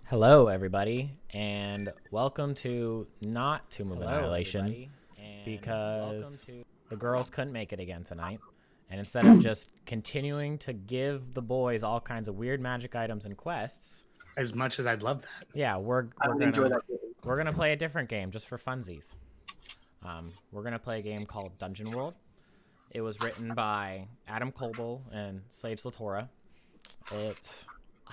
Hello, everybody, and welcome to not Tomb of Annihilation, because the girls couldn't make it again tonight. And instead of just continuing to give the boys all kinds of weird magic items and quests, as much as I'd love that, yeah, we're gonna play a different game just for funsies. We're gonna play a game called Dungeon World. It was written by Adam Koebel and Latorra.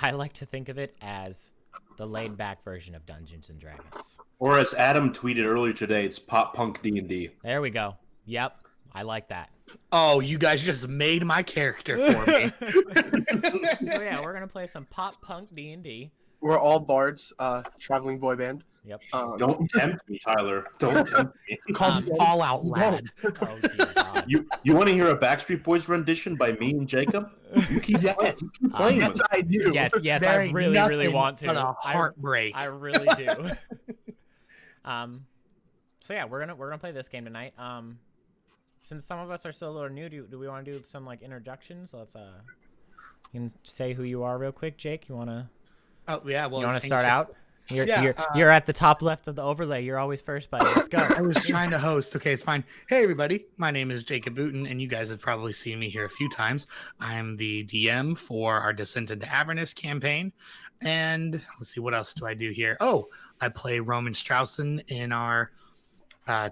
I like to think of it as the laid-back version of Dungeons and Dragons. Or as Adam tweeted earlier today, it's pop punk D&D. There we go. Yep, I like that. Oh, you guys just made my character for me. So yeah, we're gonna play some pop punk D&D. We're all bards, traveling boy band. Yep. Don't tempt me, Tyler. Don't tempt me. Called Fallout Lad. Oh dear God. You want to hear a Backstreet Boys rendition by me and Jacob? You keep playing Yes, with it. I do. Yes, There I ain't really want to. but a heartbreak. I really do. So yeah, we're gonna play this game tonight. Since some of us are still a little new, do we want to do some like introductions? So let's you can say who you are real quick, Jake. You wanna? Oh yeah, well, You want to start out? Yeah, You're at the top left of the overlay. You're always first, buddy. Let's go. I was trying to host. Okay, it's fine. Hey, everybody. My name is Jacob Booten, and you guys have probably seen me here a few times. I'm the DM for our Descent into Avernus campaign. And let's see, what else do I do here? Oh, I play Roman Straussen in our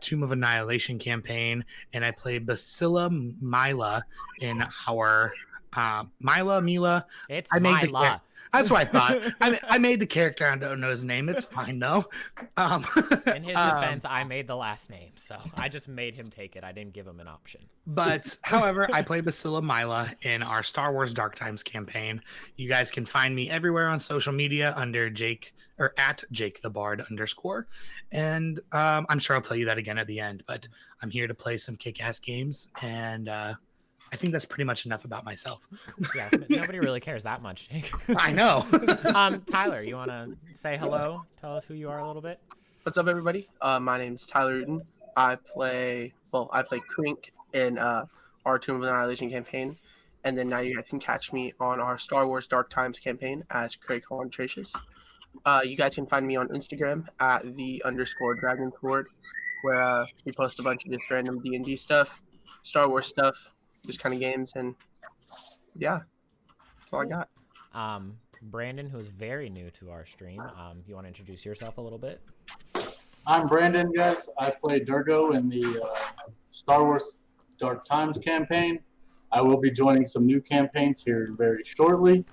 Tomb of Annihilation campaign, and I play Basila Mila in our Mila. It's I made the Mila. That's what I thought. I made the character. I don't know his name. It's fine though. In his defense, I made the last name, so I just made him take it. I didn't give him an option. But however, I play Basila Mila in our Star Wars Dark Times campaign. You guys can find me everywhere on social media under Jake or at Jake the Bard _. And I'm sure I'll tell you that again at the end. But I'm here to play some kick-ass games, and I think that's pretty much enough about myself. Yeah, nobody really cares that much, Jake. I know. Tyler, you want to say hello? Tell us who you are a little bit. What's up, everybody? My name's Tyler Uten. I play Krink in our Tomb of Annihilation campaign, and then now you guys can catch me on our Star Wars Dark Times campaign as Craig Holland Tracious. You guys can find me on Instagram at _DragonSword, where we post a bunch of just random D&D stuff, Star Wars stuff, just kind of games, and yeah, that's all I got. Brandon, who's very new to our stream, you want to introduce yourself a little bit? I'm Brandon, guys. I play Durgo in the Star Wars Dark Times campaign. I will be joining some new campaigns here very shortly.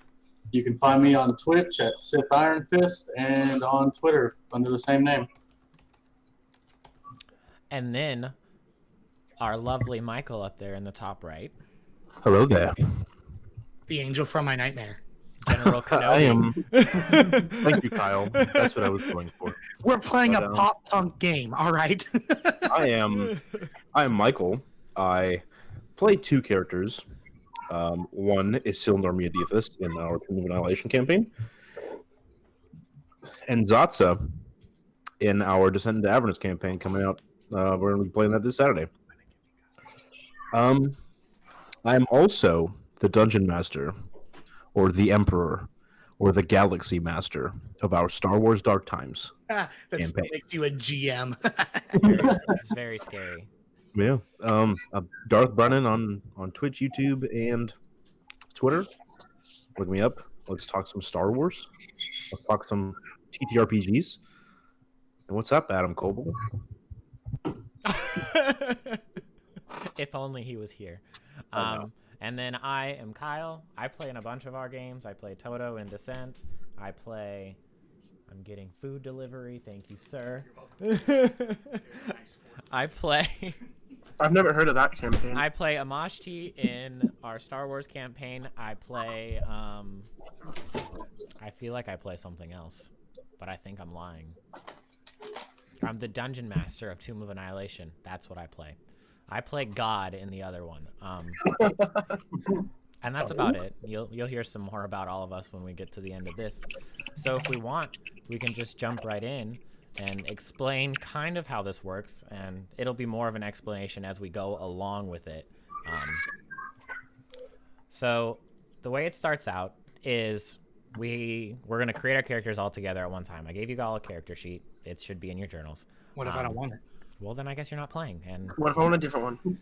You can find me on Twitch at Sith Iron Fist and on Twitter under the same name. And then our lovely Michael up there in the top right. Hello there. The angel from my nightmare. General Kenobi. I am. Thank you, Kyle. That's what I was going for. We're playing a pop punk game, all right? I am Michael. I play two characters. One is Silnor Miadithist in our Tomb of Annihilation campaign, and Zatsa in our Descent into Avernus campaign coming out. We're going to be playing that this Saturday. I'm also the Dungeon Master, or the Emperor, or the Galaxy Master of our Star Wars Dark Times That campaign. makes you a GM. It's very scary. Yeah. Darth Brennan on Twitch, YouTube, and Twitter. Look me up. Let's talk some Star Wars. Let's talk some TTRPGs. And what's up, Adam Koebel? If only he was here. No. And then I am Kyle. I play in a bunch of our games. I play Toto in Descent. I'm getting food delivery. Thank you, sir. I've never heard of that campaign. I play Amashti in our Star Wars campaign. I play I feel like I play something else, but I think I'm lying. I'm the Dungeon Master of Tomb of Annihilation. That's what I play. I play God in the other one. And that's about it. You'll hear some more about all of us when we get to the end of this. So if we want, we can just jump right in and explain kind of how this works, and it'll be more of an explanation as we go along with it. So the way it starts out is we're gonna create our characters all together at one time. I gave you all a character sheet. It should be in your journals. What if I don't want it? Well, then I guess you're not playing. And What if I want a different one?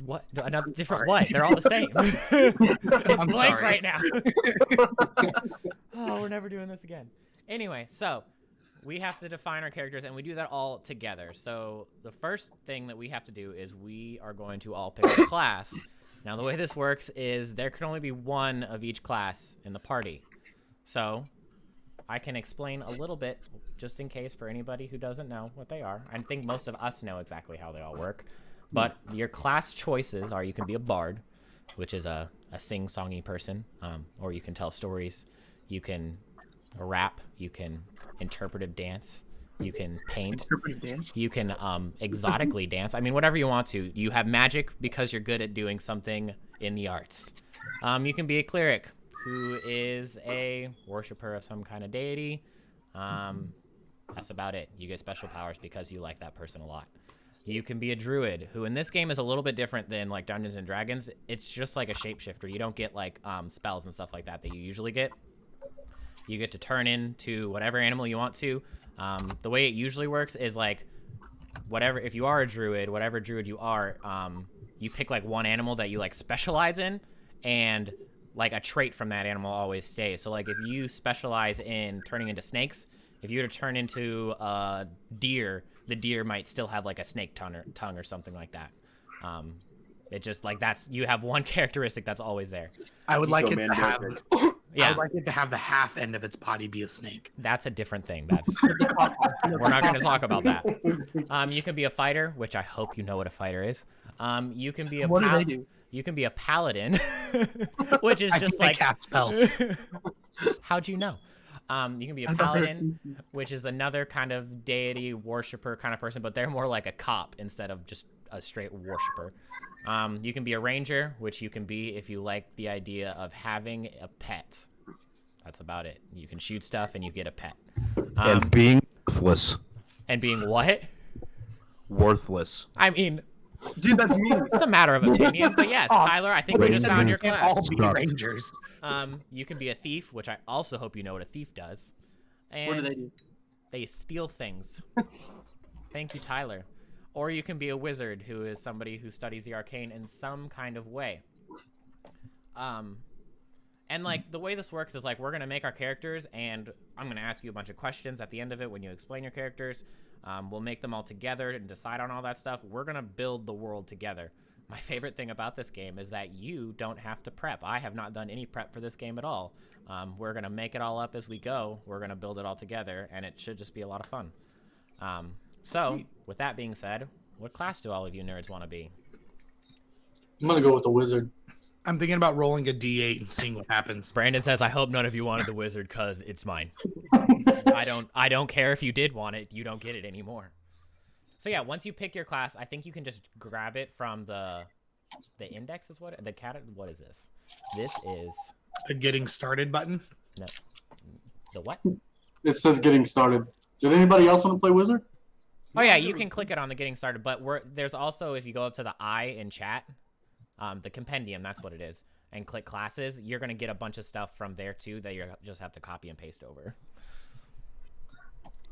what? Another different what? They're all the same. It's I'm blank sorry. right now. Oh, we're never doing this again. Anyway, so we have to define our characters, and we do that all together. So the first thing that we have to do is we are going to all pick a class. Now, the way this works is there can only be one of each class in the party. So I can explain a little bit, just in case for anybody who doesn't know what they are. I think most of us know exactly how they all work. But your class choices are you can be a bard, which is a sing-songy person, or you can tell stories. You can rap. You can interpretive dance. You can paint. Interpretive dance? You can exotically dance. I mean, whatever you want to. You have magic because you're good at doing something in the arts. You can be a cleric who is a worshiper of some kind of deity. That's about it. You get special powers because you like that person a lot. You can be a druid, who in this game is a little bit different than like Dungeons and Dragons. It's just like a shapeshifter. You don't get like spells and stuff like that you usually get. You get to turn into whatever animal you want to. The way it usually works is like whatever, if you are a druid, whatever druid you are, you pick like one animal that you like specialize in, and like a trait from that animal always stays. So like if you specialize in turning into snakes, if you were to turn into a deer, the deer might still have like a snake tongue or something like that. It just like you have one characteristic that's always there. I would like it to have. Yeah, I would like it to have the half end of its body be a snake. that's a different thing. We're not going to talk about that. You can be a fighter, which I hope you know what a fighter is. You can be a What do they do? You can be a paladin, which is just I like cast spells. how'd you know? You can be a paladin, which is another kind of deity worshiper kind of person, but they're more like a cop instead of just a straight worshiper. You can be a ranger, which you can be if you like the idea of having a pet. That's about it. You can shoot stuff and you get a pet. And being worthless. And being what? Worthless. I mean, Dude, that's me. it's a matter of opinion, but yes, Tyler, I think we just found your Can't class. all be rangers. You can be a thief, which I also hope you know what a thief does. And What do they do? They steal things. Thank you, Tyler. Or you can be a wizard, who is somebody who studies the arcane in some kind of way. And like the way this works is like we're gonna make our characters, and I'm gonna ask you a bunch of questions at the end of it when you explain your characters. We'll make them all together and decide on all that stuff. We're gonna build the world together. My favorite thing about this game is that you don't have to prep. I have not done any prep for this game at all. We're gonna make it all up as we go. We're gonna build it all together, and it should just be a lot of fun. So, with that being said, what class do all of you nerds want to be? I'm gonna go with the wizard. I'm thinking about rolling a d8 and seeing what happens. Brandon says, "I hope none of you wanted the wizard, cause it's mine." I don't care if you did want it. You don't get it anymore. So yeah, once you pick your class, I think you can just grab it from the index is what the cat. What is this? This is The getting started button. no, the what? It says getting started. Did anybody else want to play wizard? Oh yeah, you can click it on the getting started, but there's also, if you go up to the I in chat, the compendium, that's what it is, and click classes, you're gonna get a bunch of stuff from there too that you just have to copy and paste over.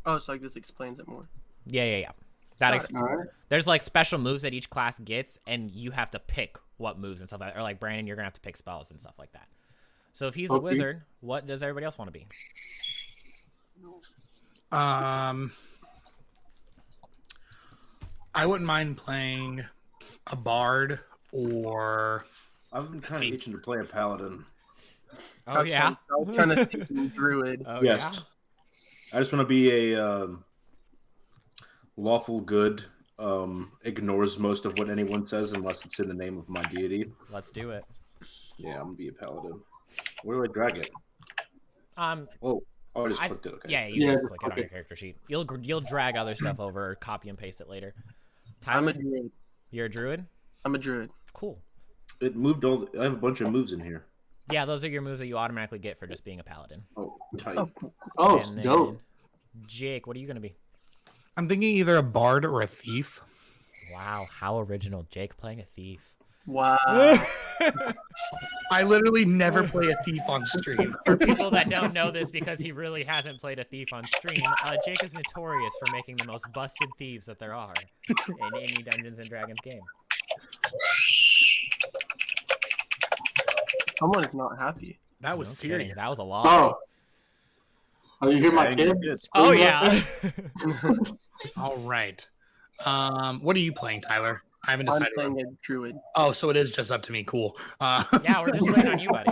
Oh, so like this explains it more. Yeah. All right. There's like special moves that each class gets, and you have to pick what moves and stuff like that. Or like Brandon, you're gonna have to pick spells and stuff like that. So if he's a wizard, what does everybody else want to be? I wouldn't mind playing a bard or I've been kind of itching to play a paladin. Oh yeah. I was kind of thinking druid. Oh Yes. yeah. I just want to be a lawful good, ignores most of what anyone says unless it's in the name of my deity. Let's do it. Yeah, I'm gonna be a paladin. Where do I drag it? Oh, I just clicked it. Okay. Yeah, you just click it on your character sheet. You'll drag other stuff over, or copy and paste it later. I'm Tyler, a druid. you're a druid? I'm a druid. Cool. It moved all. I have a bunch of moves in here. Yeah, those are your moves that you automatically get for just being a paladin. Oh, tight. Oh, And then, dope. Jake, what are you gonna be? I'm thinking either a bard or a thief. Wow, how original. Jake playing a thief. Wow. I literally never play a thief on stream. For people that don't know this, because he really hasn't played a thief on stream, Jake is notorious for making the most busted thieves that there are in any Dungeons and Dragons game. Someone is not happy. That was serious. Kidding. That was a lot. Oh, you hear my kids? Oh yeah. All right. What are you playing, Tyler? I haven't decided. I'm playing a druid. Oh, so it is just up to me. Cool. Yeah, we're just waiting on you, buddy.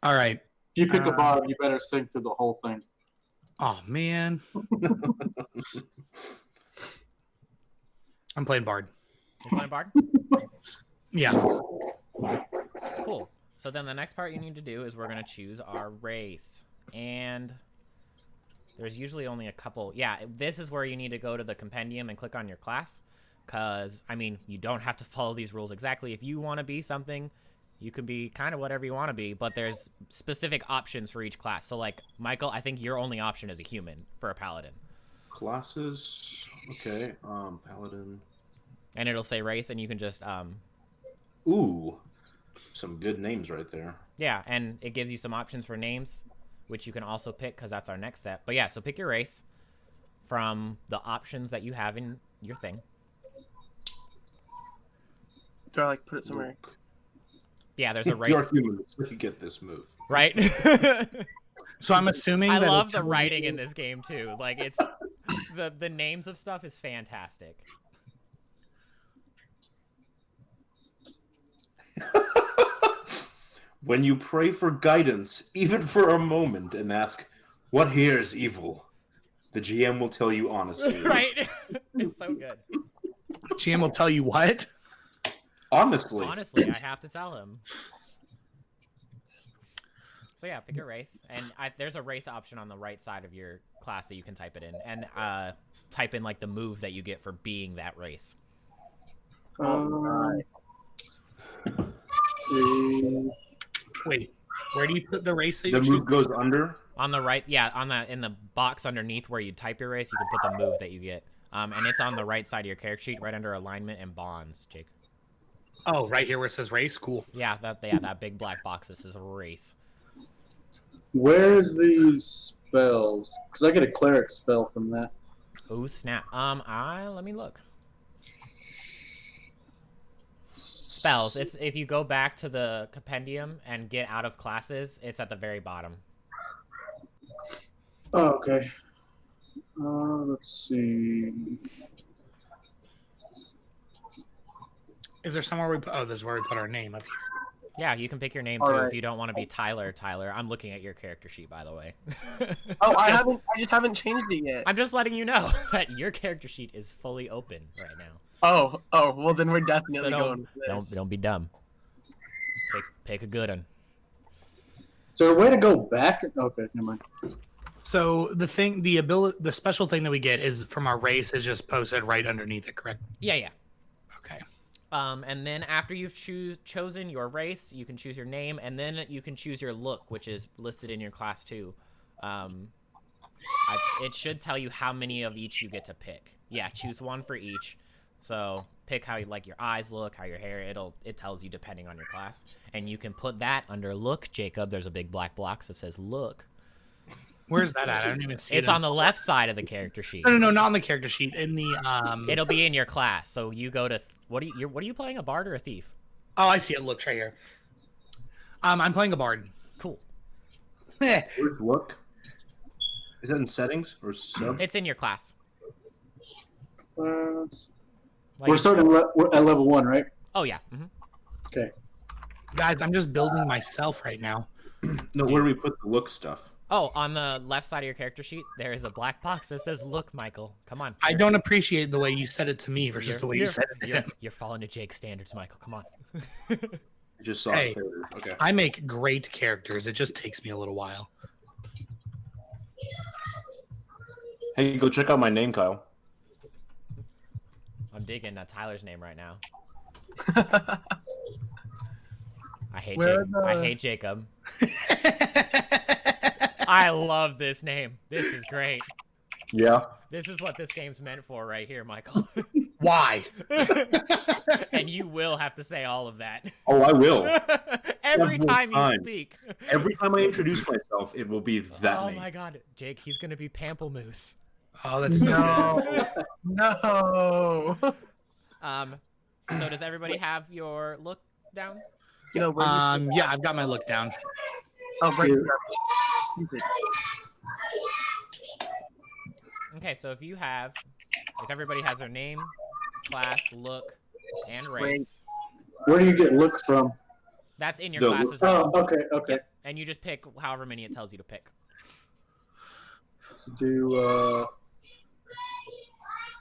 All right. If you pick a bard, you better sing through the whole thing. Oh man. I'm playing Bard. You playing Bard? Yeah. Cool. So then the next part you need to do is we're going to choose our race. And there's usually only a couple. Yeah, this is where you need to go to the compendium and click on your class. Because, I mean, you don't have to follow these rules exactly. If you want to be something, you can be kind of whatever you want to be. But there's specific options for each class. So, like, Michael, I think your only option is a human for a paladin. Classes. Okay. Paladin. And it'll say race, and you can just... Ooh. Some good names right there. Yeah, and it gives you some options for names, which you can also pick because that's our next step. But yeah, so pick your race from the options that you have in your thing. Do I like put it somewhere? Yeah, there's a race. You're human, so you get this move. Right? So I'm assuming I that love the writing in this game too. Like it's the names of stuff is fantastic. When you pray for guidance, even for a moment, and ask, "What here is evil?" the GM will tell you honestly. Right? It's so good. GM will tell you what? Honestly. Honestly, I have to tell him. So yeah, pick your race, and there's a race option on the right side of your class that you can type it in, and type in like the move that you get for being that race. Wait, where do you put the race that The you move goes under? On the right, yeah, in the box underneath where you type your race, you can put the move that you get. And it's on the right side of your character sheet, right under alignment and bonds, Jake. Oh, right here where it says race? Cool. Yeah, that big black box that says race. Where's the spells? Because I get a cleric spell from that. Oh snap! Let me look. Spells. It's if you go back to the compendium and get out of classes, it's at the very bottom. Oh, okay. Let's see. Is there somewhere we put... Oh, this is where we put our name up here. Yeah, you can pick your name All too right. if you don't want to be Tyler. I'm looking at your character sheet, by the way. Oh, I just haven't changed it yet. I'm just letting you know that your character sheet is fully open right now. Oh, well then we're definitely So going with this. don't be dumb. Pick a good one. Is there a way to go back? Okay, never mind. So the special thing that we get is from our race is just posted right underneath it, correct? Yeah. Okay. And then after you've chosen your race, you can choose your name, and then you can choose your look, which is listed in your class too. It should tell you how many of each you get to pick. Yeah, choose one for each. So pick how you like your eyes look, how your hair. It tells you depending on your class, and you can put that under look, Jacob. There's a big black box that says look. Where's that at? I don't even see it. It's on the left side of the character sheet. No, not on the character sheet. In the It'll be in your class. So you go to what are you playing, a bard or a thief? Oh, I see it. Look right here. I'm playing a bard. Cool. Where's look? Is that in settings or sub? It's in your class. We're starting at level 1, right? Oh yeah. Mm-hmm. Okay. Guys, I'm just building myself right now. No, where do we put the look stuff? Oh, on the left side of your character sheet, there is a black box that says "Look, Michael." Come on. I don't appreciate the way you said it to me versus the way you said it to him. You're falling to Jake's standards, Michael. Come on. I just saw it. Okay. I make great characters. It just takes me a little while. Hey, go check out my name, Kyle. I'm digging Tyler's name right now. I hate Jacob. I love this name. This is great. Yeah. This is what this game's meant for right here, Michael. Why? And you will have to say all of that. Oh, I will. Every time you time. speak. Every time I introduce myself, it will be that Oh name. my god, Jake, he's gonna be Pamplemousse. Oh, that's so good. No. So does everybody have your look down? You know, where Yeah, I've got my look down. oh, right. Okay, so if everybody has their name, class, look, and race, Where do you get look from? that's in your The class look- as well. Oh, okay. Yep, and you just pick however many it tells you to pick. Let's do.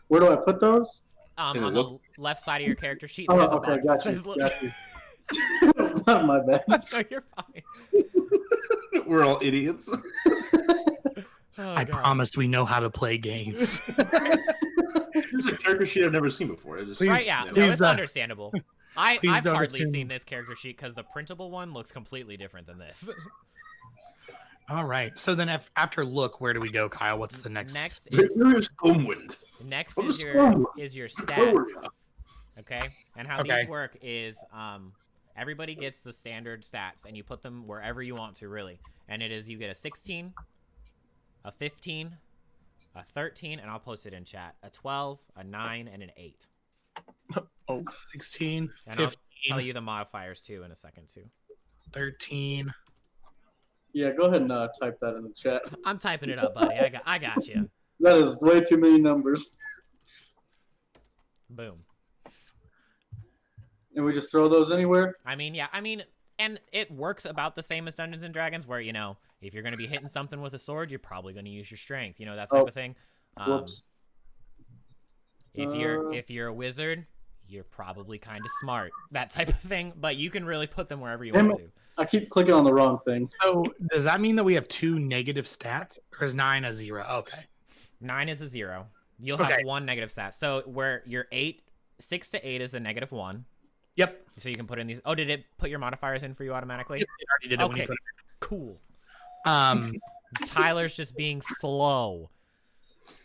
Where do I put those? On In the the left side of your character sheet, Oh, there's a okay, box got that you. says look. Got you. My bad. No, you're fine. We're all idiots. Oh, I God. promised we know how to play games. This is a character sheet I've never seen before. I just, Please- Right, yeah, no, please, it's understandable. I've don't hardly assume- seen this character sheet because the printable one looks completely different than this. All right. So then after look, where do we go, Kyle? What's the next? Next Where is is Homewind? next What is is your wrong? stats. Okay, and how Okay. these work is everybody gets the standard stats, and you put them wherever you want to, really. And it is you get a 16, a 15, a 13, and I'll post it in chat. A 12, a 9, and an 8. 16, And I'll 15, tell you the modifiers too in a second too. 13. Yeah, go ahead and type that in the chat. I'm typing it up, buddy. I got you. That is way too many numbers. Boom. And we just throw those anywhere? I mean, yeah. And it works about the same as Dungeons and Dragons, where if you're going to be hitting something with a sword, you're probably going to use your strength. That type of thing. Whoops. If you're a wizard, you're probably kind of smart. That type of thing. But you can really put them wherever you want to. I keep clicking on the wrong thing. So does that mean that we have 2 negative stats, or is 9 a 0? Okay. 9 is a 0. You'll have 1 negative stat. So where your 6 to 8 is a -1. Yep. So you can put in these. Oh, did it put your modifiers in for you automatically? Yep, it already did it when you Okay. put it Cool. in. Tyler's just being slow.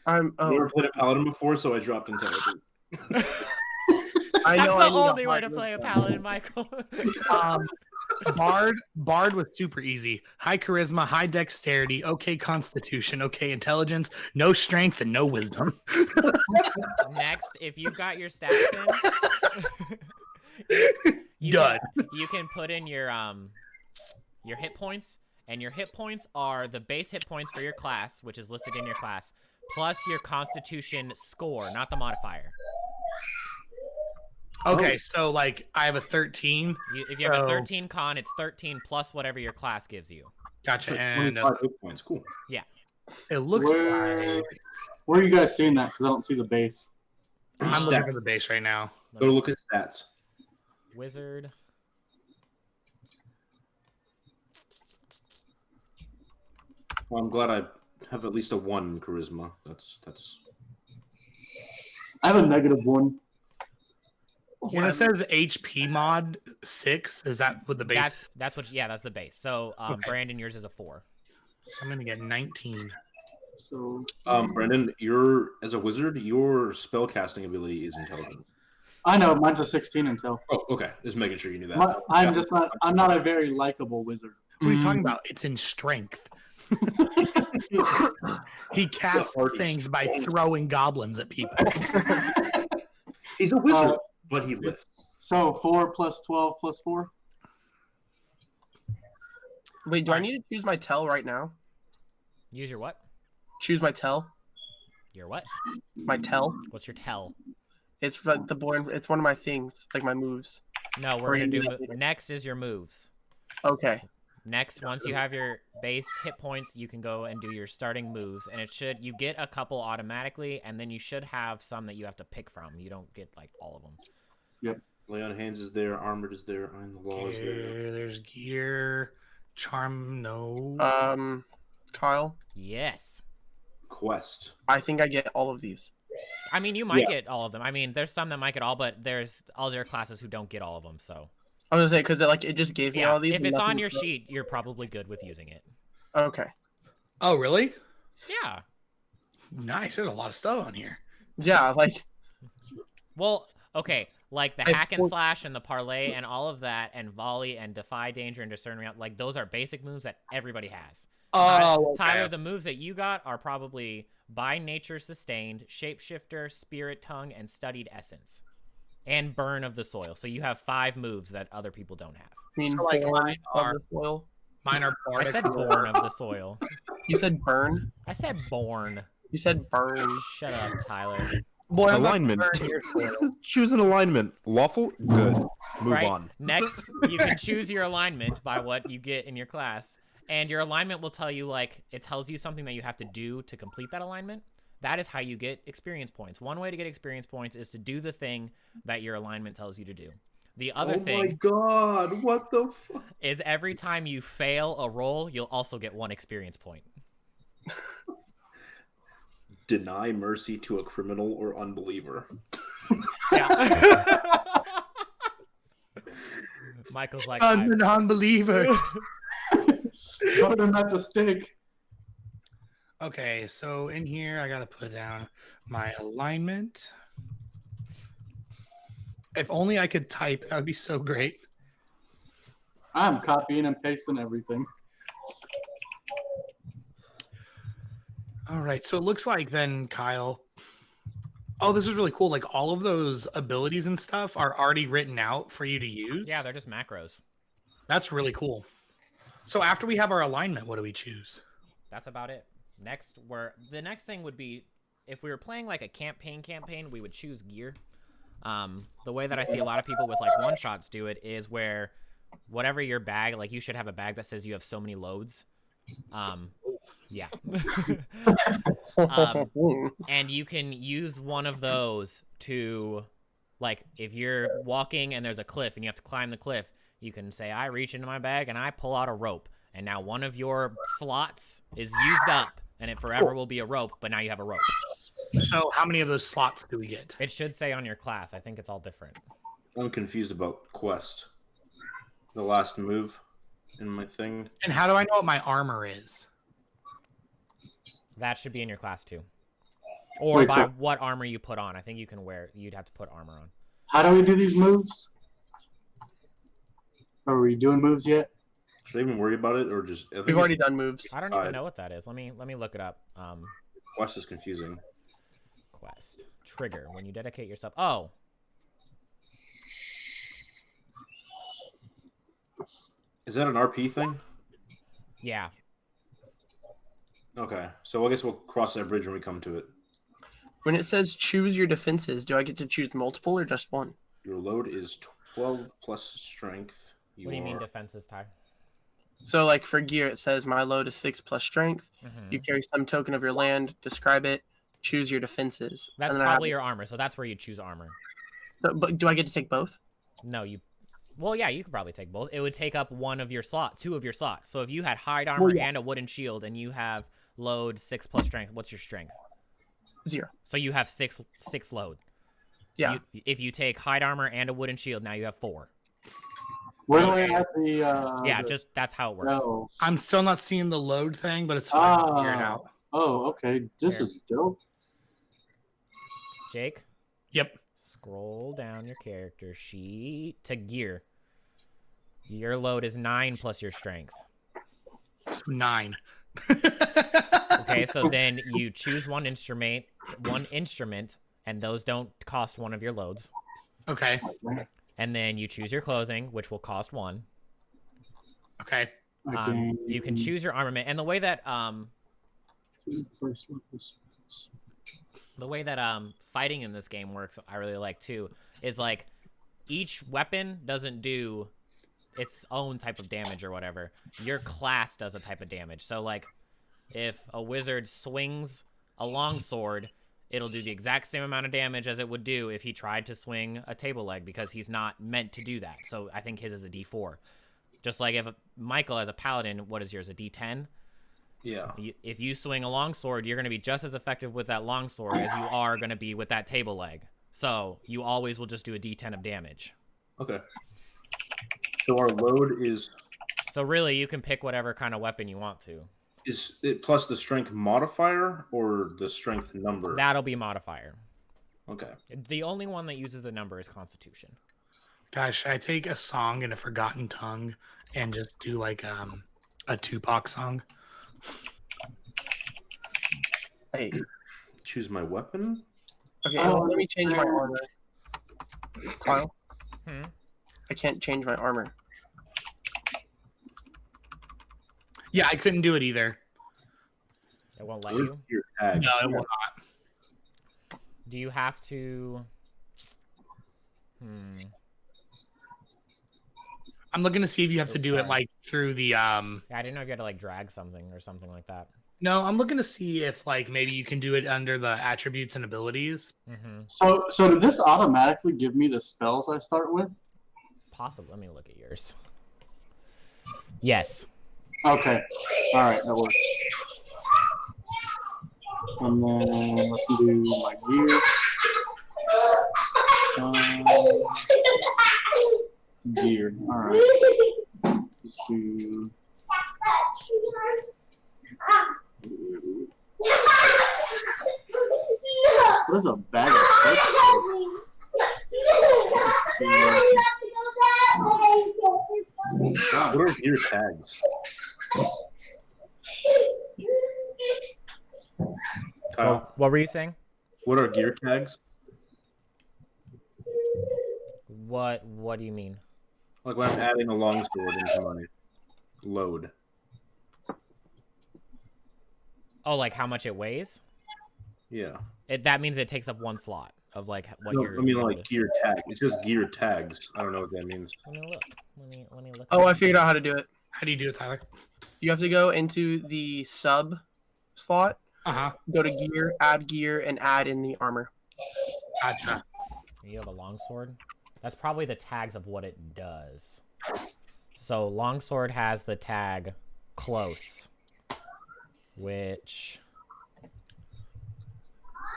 I'm. I've Oh, never played a paladin before, so I dropped intelligence. I That's know. the I need only way hard to play a look. paladin, Michael. Bard was super easy. High charisma, high dexterity, okay constitution, okay intelligence, no strength, and no wisdom. Next, if you've got your stats in, Done. You can put in your hit points, and your hit points are the base hit points for your class, which is listed in your class, plus your constitution score, not the modifier. Okay, so like I have a 13. If you have a So- 13 con, it's 13 plus whatever your class gives you. Gotcha. And 25 hit points. Cool. it looks Where, like where are you guys seeing that? Because I don't see the base. I'm looking for the base right now. Let Go me look at stats. Wizard. Well, I'm glad I have at least a 1 in charisma. That's. I have a -1. When it says HP mod 6, is that what the base? That's what. Yeah, that's the base. So, Okay. Brandon, yours is a 4. So I'm gonna get 19. So Brendan, you're as a wizard, your spell casting ability is intelligence. I know mine's a 16 until. Oh, okay. Just making sure you knew that. I'm not a very likable wizard. What are you talking about? It's in strength. He casts Already things by throwing goblins at people. He's a wizard, but he lifts. So 4 plus 12 plus 4. Wait, do I need to choose my tell right now? Use your what? Choose my tell. Your what? My tell. What's your tell? It's like the born. It's one of my things, like my moves. No, we're Or gonna do. you do Next is your moves. Okay. Next, once you have your base hit points, you can go and do your starting moves, and you get a couple automatically, and then you should have some that you have to pick from. You don't get like all of them. Lay on hands is there, armored is there, iron the law is there. Gear, there's gear, charm, no. Kyle, Yes. Quest. I think I get all of these. I mean, you might Yeah. get all of them. I mean, there's some that might get all, but there's other classes who don't get all of them. So I was gonna say because it just gave me yeah, all these. if and it's on nothing your else. sheet, you're probably good with using it. Okay. Oh, really? Yeah. Nice. There's a lot of stuff on here. Yeah, like Well, okay, like the I- hack and slash and the parlay and all of that and volley and defy danger and discern reality, like those are basic moves that everybody has. Oh, okay. Tyler, the moves that you got are probably by nature sustained, shapeshifter, spirit tongue, and studied essence, and burn of the soil. So you have 5 moves that other people don't have. I mean, So, like, born mine of are- the soil. Mine are I bardic. said born of the soil. You said burn. I said born. You said burn. Shut up, Tyler. Boy, I'm not Alignment. burn your soil. Choose an alignment. Lawful? Good. Move Right? on. Next, you can choose your alignment by what you get in your class. And your alignment will tell you, like, it tells you something that you have to do to complete that alignment. That is how you get experience points. One way to get experience points is to do the thing that your alignment tells you to do. The other Oh my thing god, what the fuck? is every time you fail a roll, you'll also get 1 experience point. Deny mercy to a criminal or unbeliever. Yeah. Michael's like, I'm a non-believer. Put him at the stake. Okay, so in here, I got to put down my alignment. If only I could type, that would be so great. I'm copying and pasting everything. All right, so it looks like then, Kyle. Oh, this is really cool. Like all of those abilities and stuff are already written out for you to use. yeah, they're just macros. That's really cool. So after we have our alignment, what do we choose? That's about it. Next, the next thing would be if we were playing like a campaign, we would choose gear. The way that I see a lot of people with like one-shots do it is where whatever your bag, like you should have a bag that says you have so many loads. Yeah. And you can use one of those to, like, if you're walking and there's a cliff and you have to climb the cliff, you can say, I reach into my bag and I pull out a rope. And now one of your slots is used up and it forever will be a rope, but now you have a rope. So how many of those slots do we get? It should say on your class. I think it's all different. I'm confused about quest. The last move in my thing. And how do I know what my armor is? That should be in your class too. Or Wait, by so- what armor you put on. I think you'd have to put armor on. How do we do these moves? Are we doing moves yet? Should I even worry about it or just? I think We've already done moves. I don't even know what that is. Let me look it up. Quest is confusing. Quest. Trigger. When you dedicate yourself. Oh. Is that an RP thing? Yeah. Okay, so I guess we'll cross that bridge when we come to it. When it says choose your defenses, do I get to choose multiple or just one? Your load is 12 plus strength. What do you mean defenses, Ty? So, like for gear, it says my load is 6 plus strength. Mhm. You carry some token of your land. Describe it. Choose your defenses. That's And then probably your armor, so that's where you choose armor. But do I get to take both? No, you. Well, yeah, you could probably take both. It would take up one of your slots, 2 of your slots. So if you had hide armor yeah. and a wooden shield, and you have load 6 plus strength, what's your strength? 0. So you have six load. Yeah. If you take hide armor and a wooden shield, now you have 4. Where do I have the? Yeah, the just that's how it works. spells? I'm still not seeing the load thing, but it's fine. I'll figure it out. Oh, okay. This There. is dope. Jake, Yep. scroll down your character sheet to gear. Your load is 9 plus your strength. 9. Okay, so then you choose one instrument, and those don't cost one of your loads. Okay. And then you choose your clothing, which will cost 1. Okay. You can choose your armament, and the way that First level spells. fighting in this game works, I really like too, is like each weapon doesn't do its own type of damage or whatever. Your class does a type of damage. So like if a wizard swings a longsword, it'll do the exact same amount of damage as it would do if he tried to swing a table leg, because he's not meant to do that. So I think his is a D4. Just like if Michael as a paladin, what is yours, a D10? Yeah. If you swing a longsword, you're going to be just as effective with that longsword as you are going to be with that table leg. So you always will just do a D10 of damage. Okay. So our load is So really, you can pick whatever kind of weapon you want to. it plus the strength modifier or the strength number? That'll be modifier. Okay. The only one that uses the number is Constitution. Gosh, I take a song in a forgotten tongue and just do like a Tupac song. Hey, Choose my weapon. okay, let me change my armor. Kyle, Hmm? I can't change my armor. Yeah, I couldn't do it either. It won't let Where's you. your tags? No, it will not. Do you have to? Hmm. I'm looking to see if you have to Oops, do it sorry. like through the Yeah, I didn't know if you had to like drag something or something like that. No, I'm looking to see if like maybe you can do it under the attributes and abilities. Mm-hmm. So did this automatically give me the spells I start with? Possibly. Let me look at yours. Yes. Okay. All right, that works. And then let's do my gear. Gear. All right. Let's do. What is a bag of chips? Let's see. What are your tags? Kyle, What were you saying? what are gear tags? What do you mean? Like when I'm adding a longsword into my load. Oh, like how much it weighs? Yeah. That means it takes up one slot of like what No, your. I mean load like is. gear tag. It's just gear tags. I don't know what that means. Let me look. Let me look. Oh, I figured out how to do it. How do you do it, Tyler? You have to go into the sub slot, Uh-huh. go to gear, and add in the armor. Gotcha. You have a longsword. That's probably the tags of what it does. So longsword has the tag close, which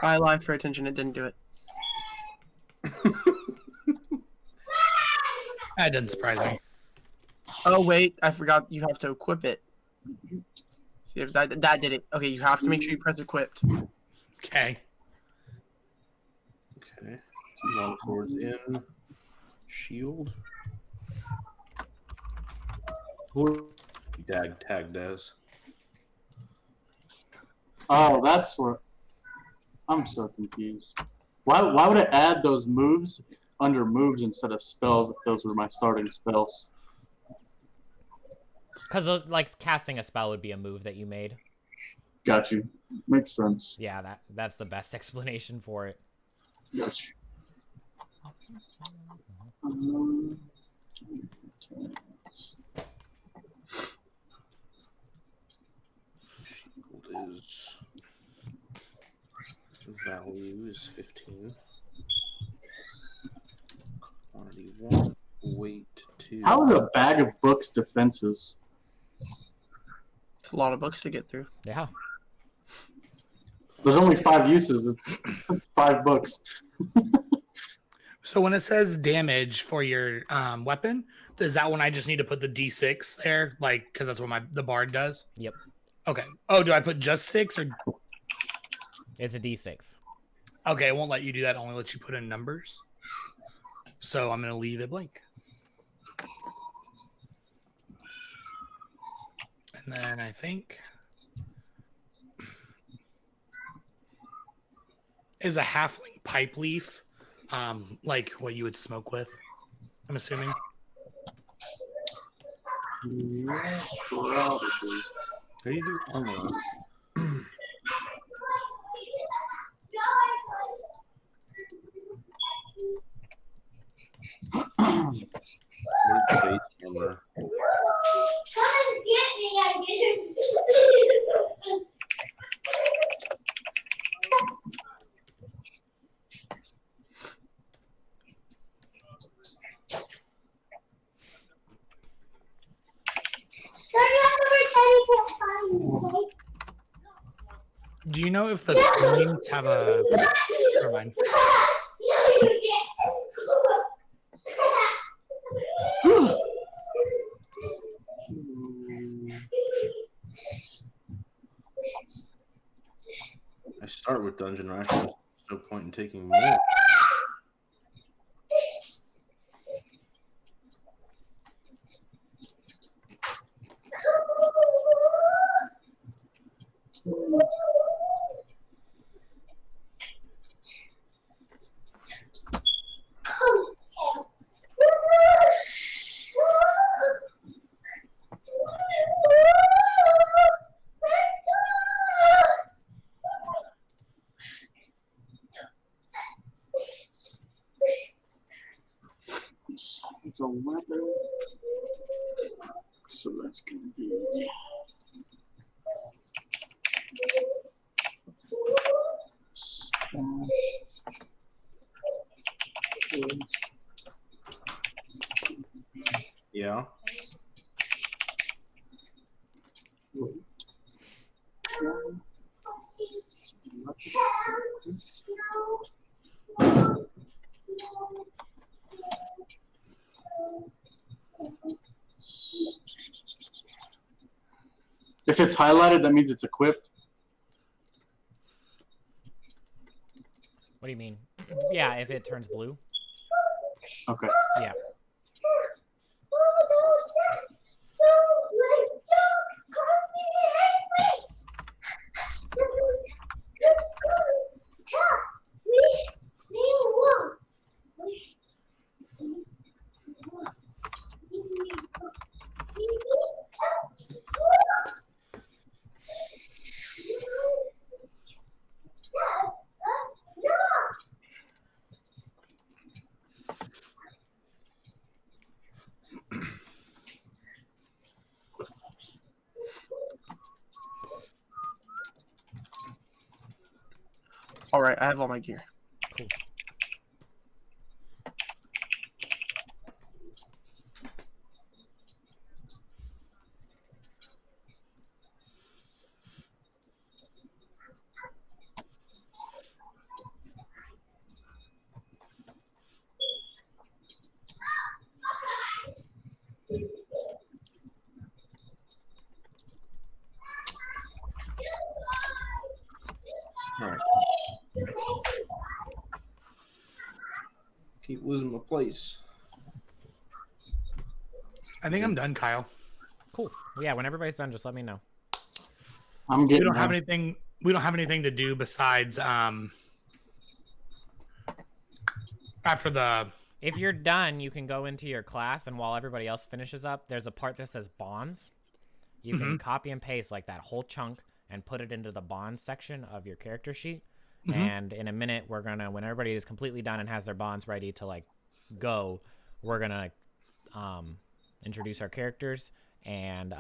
I lied for attention. It didn't do it. That doesn't surprise me. Oh wait, I forgot. You have to equip it. See if that did it. Okay, you have to make sure you press equipped. Okay. Okay. Longswords in. Shield. What tag does? Oh, that's where. I'm so confused. Why would it add those moves under moves instead of spells if those were my starting spells? because like casting a spell would be a move that you made. Got you. Makes sense. Yeah, that's the best explanation for it. Got you. Shield is value is 15. Quantity 1, weight 2. How is a bag of books defenses? It's a lot of books to get through. Yeah. There's only 5 uses. It's 5 books. So when it says damage for your weapon, is that when I just need to put the D6 there? Like, because that's what the bard does? Yep. Okay. Oh, do I put just 6 or? It's a D6. Okay, it won't let you do that. It only lets you put in numbers. So I'm going to leave it blank. And then I think is a halfling pipe leaf like what you would smoke with, I'm assuming. Yeah, probably. How do you do armor? What is base armor? Do you know if the coins have a? Never mind. I start with dungeon rations. No point in taking more. It's 11. So that's going to be. Yeah. If it's highlighted, that means it's equipped. What do you mean? Yeah, if it turns blue. Okay. Yeah. All right, I have all my gear. Cool. All right. Keep losing my place. I think I'm done, Kyle. Cool. Well, yeah, when everybody's done, just let me know. I'm We getting don't have there. anything. We don't have anything to do besides after the. If you're done, you can go into your class, and while everybody else finishes up, there's a part that says bonds. You can copy and paste like that whole chunk and put it into the bonds section of your character sheet. And in a minute, we're gonna, when everybody is completely done and has their bonds ready to like go, we're gonna introduce our characters. And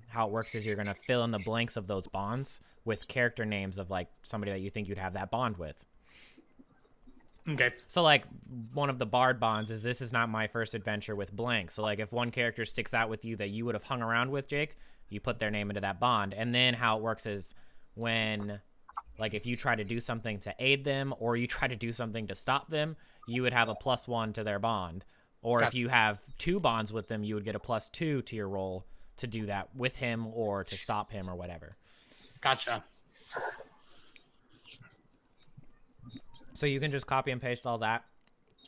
how it works is you're gonna fill in the blanks of those bonds with character names of like somebody that you think you'd have that bond with. Okay. So like one of the bard bonds is, this is not my first adventure with blank. So like if one character sticks out with you that you would have hung around with, Jake, you put their name into that bond. And then how it works is when, like if you try to do something to aid them or you try to do something to stop them, you would have a +1 to their bond. Or if you have 2 bonds with them, you would get a +2 to your roll to do that with him or to stop him or whatever. Gotcha. So you can just copy and paste all that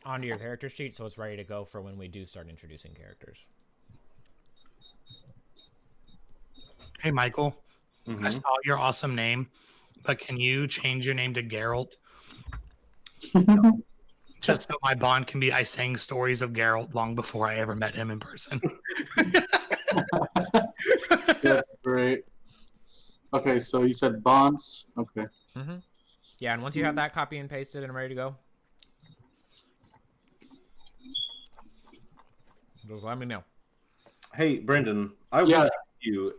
onto your character sheet so it's ready to go for when we do start introducing characters. Hey, Michael. I saw your awesome name, but can you change your name to Geralt? Just so my bond can be I sang stories of Geralt long before I ever met him in person. That's great. Okay, so you said bonds. Okay. Yeah, and once you have that copy and pasted and ready to go, just let me know. Hey, Brandon, I will Yeah. give you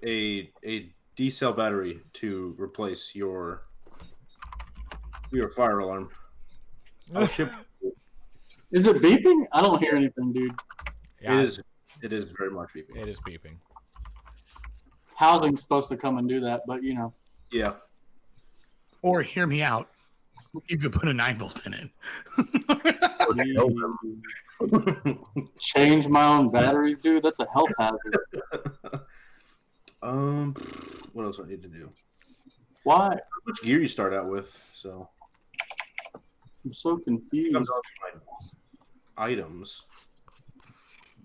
a D-cell battery to replace your fire alarm. I'll ship. Is it beeping? I don't hear anything, dude. Yeah, It is very much beeping. it is beeping. Housing's supposed to come and do that, but you know. Yeah. Or hear me out. You could put a 9-volt in it. Change my own batteries, dude. That's a health hazard. What else do I need to do? Why? How much gear you start out with? So I'm so I'm confused. going to my items.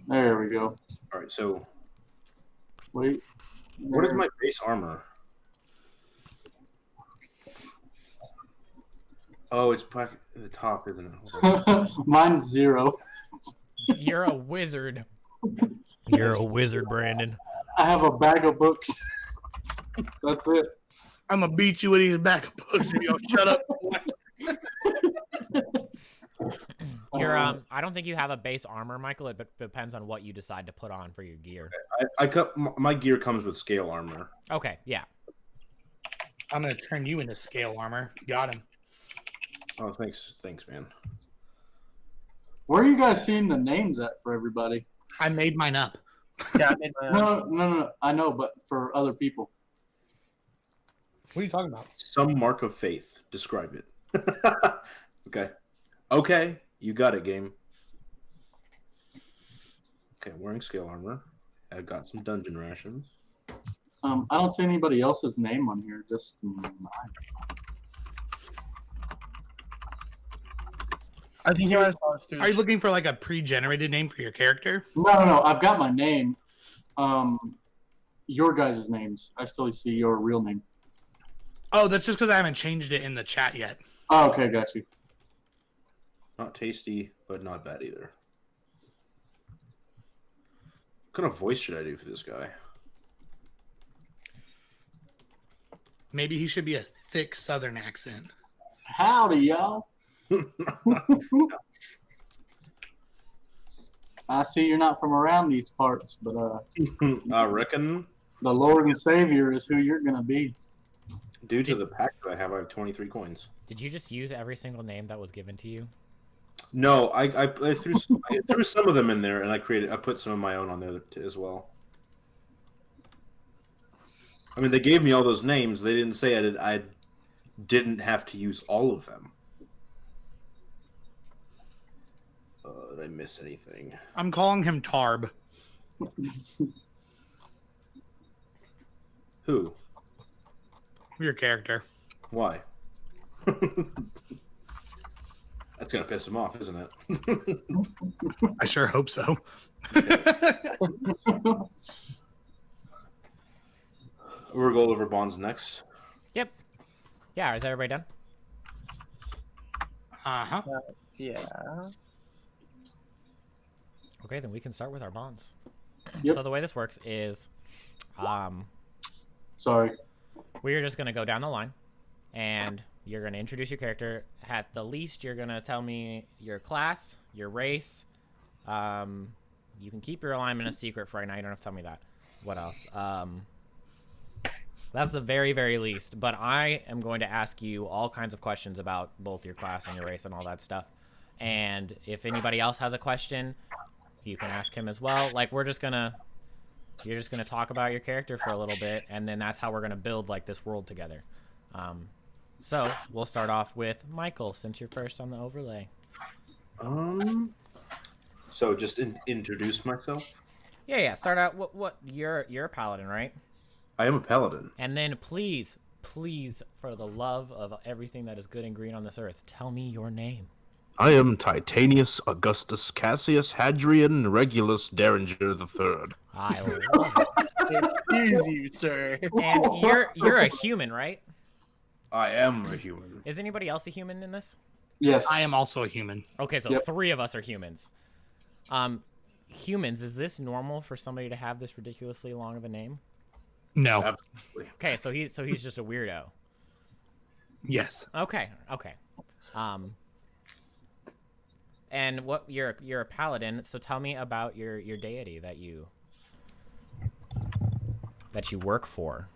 There we go. All right, so Wait. what is my base armor? Oh, it's back at the top, isn't it? Hold on. Mine's 0. You're a wizard. You're a wizard, Brandon. I have a bag of books. That's it. I'm gonna beat you with these back books if you don't shut up. You're I don't think you have a base armor, Michael. It depends on what you decide to put on for your gear. My gear comes with scale armor. Okay, yeah. I'm gonna turn you into scale armor. Got him. Oh, thanks, man. Where are you guys seeing the names at for everybody? I made mine up. Yeah, I made my own. No. I know, but for other people. What are you talking about? Some mark of faith. Describe it. Okay, you got it, game. Okay, I'm wearing scale armor. I've got some dungeon rations. I don't see anybody else's name on here. Just mine. I think you might as well do Are you looking for like a pre-generated name for your character? No. I've got my name. Your guys' names. I still see your real name. Oh, that's just because I haven't changed it in the chat yet. Oh, okay, got you. Not tasty, but not bad either. What kind of voice should I do for this guy? Maybe he should be a thick Southern accent. Howdy, y'all. I see you're not from around these parts, but I reckon the Lord and Savior is who you're gonna be. due to the pack that I have 23 coins. Did you just use every single name that was given to you? No, I threw I threw some of them in there, and I put some of my own on there as well. I mean, they gave me all those names. They didn't say I didn't have to use all of them. Did I miss anything? I'm calling him Tarb. Who? Your character. Why? That's gonna piss him off, isn't it? I sure hope so. We'll go over bonds next. Yep. Yeah, is everybody done? Uh-huh. Yeah. Okay, then we can start with our bonds. Yep. So the way this works is Sorry. we're just going to go down the line, and you're going to introduce your character. At the least, you're going to tell me your class, your race. You can keep your alignment a secret for right now. You don't have to tell me that. What else? That's the very, very least. But I am going to ask you all kinds of questions about both your class and your race and all that stuff. And if anybody else has a question, you can ask him as well. Like, you're just gonna talk about your character for a little bit, and then that's how we're gonna build like this world together. So we'll start off with Michael, since you're first on the overlay. So just introduce myself. Yeah. Start out. What? You're a paladin, right? I am a paladin. And then please, for the love of everything that is good and green on this earth, tell me your name. I am Titanius Augustus Cassius Hadrian Regulus Derringer III. I love it. Excuse you, sir. And you're a human, right? I am a human. Is anybody else a human in this? Yes. I am also a human. Okay, so Yep. 3 of us are humans. Humans, is this normal for somebody to have this ridiculously long of a name? No. Absolutely. Okay, so he's just a weirdo. Yes. Okay. And what you're a paladin, so tell me about your deity that you work for.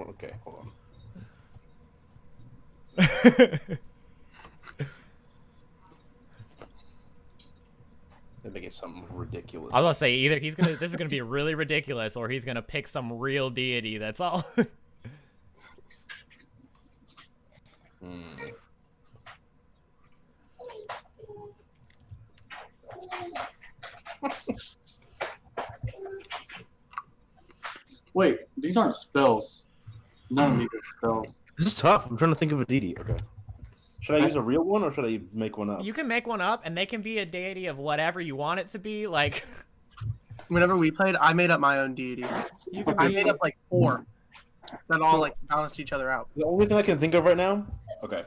Okay, hold on. They're making something ridiculous. I was gonna say either this is gonna be really ridiculous, or he's gonna pick some real deity. That's all. Wait, these aren't spells. None of these are spells. This is tough. I'm trying to think of a deity. Okay. Should I use a real one or should I make one up? You can make one up, and they can be a deity of whatever you want it to be. Like, Whenever we played, I made up my own deity. I made up like 4 that all like balanced each other out. The only thing I can think of right now. Okay,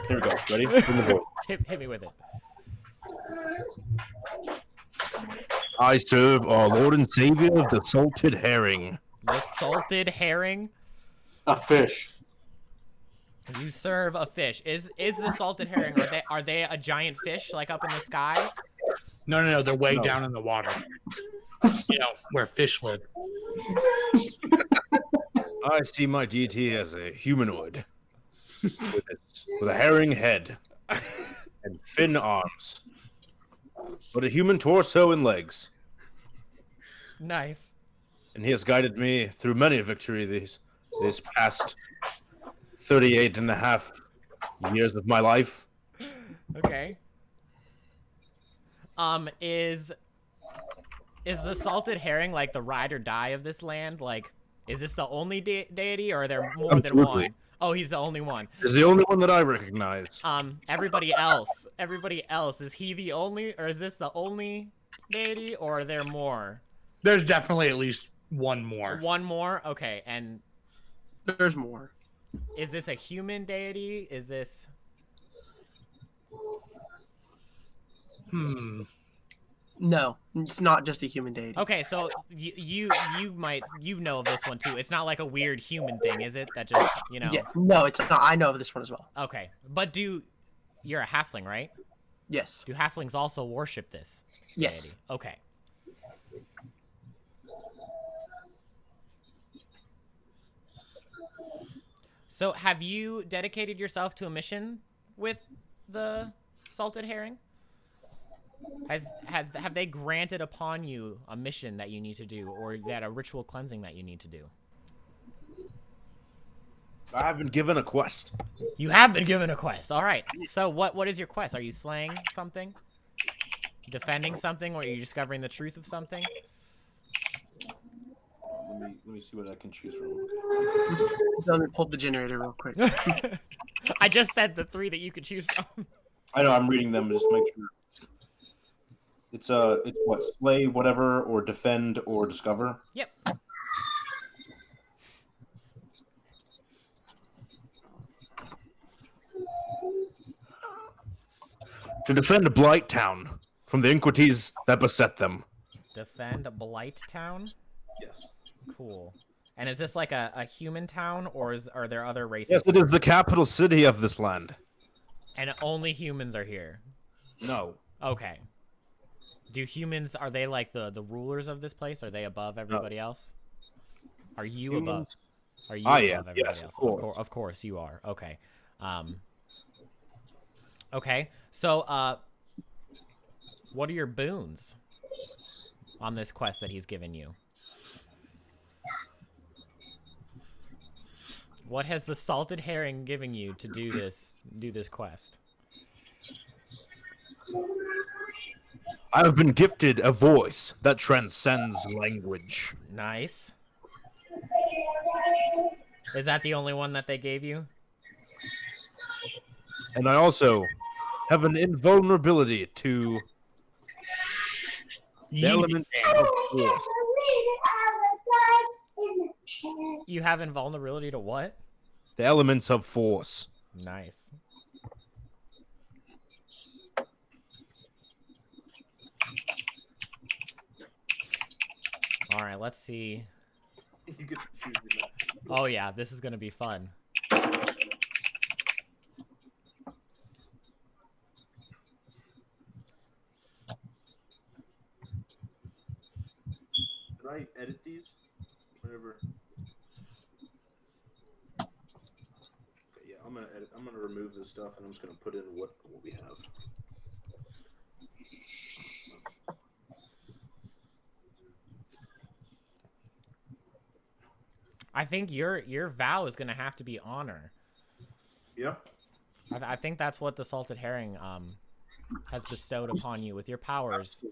here we go. Ready? hit me with it. I serve our Lord and Savior of the salted herring. The salted herring. A fish. You serve a fish. Is the salted herring? Are they a giant fish like up in the sky? No. They're way down in the water. Where fish live. I see my deity as a humanoid with a herring head and thin arms, but a human torso and legs. Nice. And he has guided me through many victories these past 38 and a half years of my life. Okay. Is the salted herring like the ride or die of this land? Like, is this the only deity, or are there more than one? Oh, he's the only one. He's the only one that I recognize. Everybody else, is he the only, or is this the only deity, or are there more? There's definitely at least one more. One more? Okay, and There's more. is this a human deity? Is this... No, it's not just a human deity. Okay, so you know of this one too. It's not like a weird human thing, is it? That just, Yeah, no, it's not. I know of this one as well. Okay, but you're a halfling, right? Yes. Do halflings also worship this Yes. deity? Okay. So have you dedicated yourself to a mission with the salted herring? Have they granted upon you a mission that you need to do, or that a ritual cleansing that you need to do? I have been given a quest. You have been given a quest. All right. So what is your quest? Are you slaying something? Defending something, or are you discovering the truth of something? Let me see what I can choose from. Let me pull the generator real quick. I just said the 3 that you could choose from. I know, I'm reading them just to make sure. It's what, slay, whatever, or defend, or discover? Yep. To defend Blight Town from the iniquities that beset them. Defend Blight Town? Yes. Cool. And is this like a human town, or are there other races? Yes, it is the capital city of this land. And only humans are here? No. Okay. Do humans, are they like the rulers of this place? Are they above everybody else? Are you above? Are you I above am. everybody Yes, else? of course. Of course you are. Okay. Okay. So, what are your boons on this quest that he's given you? What has the salted herring given you to do this quest? I have been gifted a voice that transcends language. Nice. Is that the only one that they gave you? And I also have an invulnerability to the element of force. You have invulnerability to what? The elements of force. Nice. All right, let's see. You get to choose your next. Oh yeah, this is gonna be fun. Can I edit these? Whatever. Okay, yeah, I'm gonna edit. I'm gonna remove this stuff, and I'm just gonna put in what we have. I think your vow is gonna have to be honor. Yeah. I think that's what the salted herring has bestowed upon you with your powers.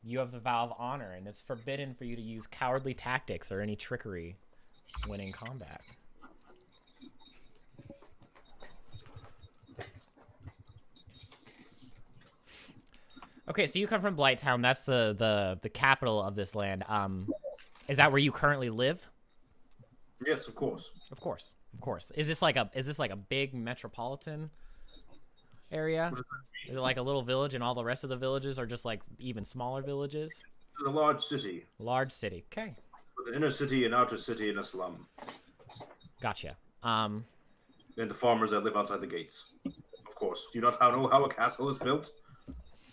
You have the vow of honor, and it's forbidden for you to use cowardly tactics or any trickery when in combat. Okay, so you come from Blighttown. That's the capital of this land. Is that where you currently live? Yes, of course. Of course, of course. Is this like a big metropolitan area? Is it like a little village, and all the rest of the villages are just like even smaller villages? It's a large city. Large city. Okay. With an inner city, an outer city, and a slum. Gotcha. And the farmers that live outside the gates. Of course. Do you not know how a castle is built?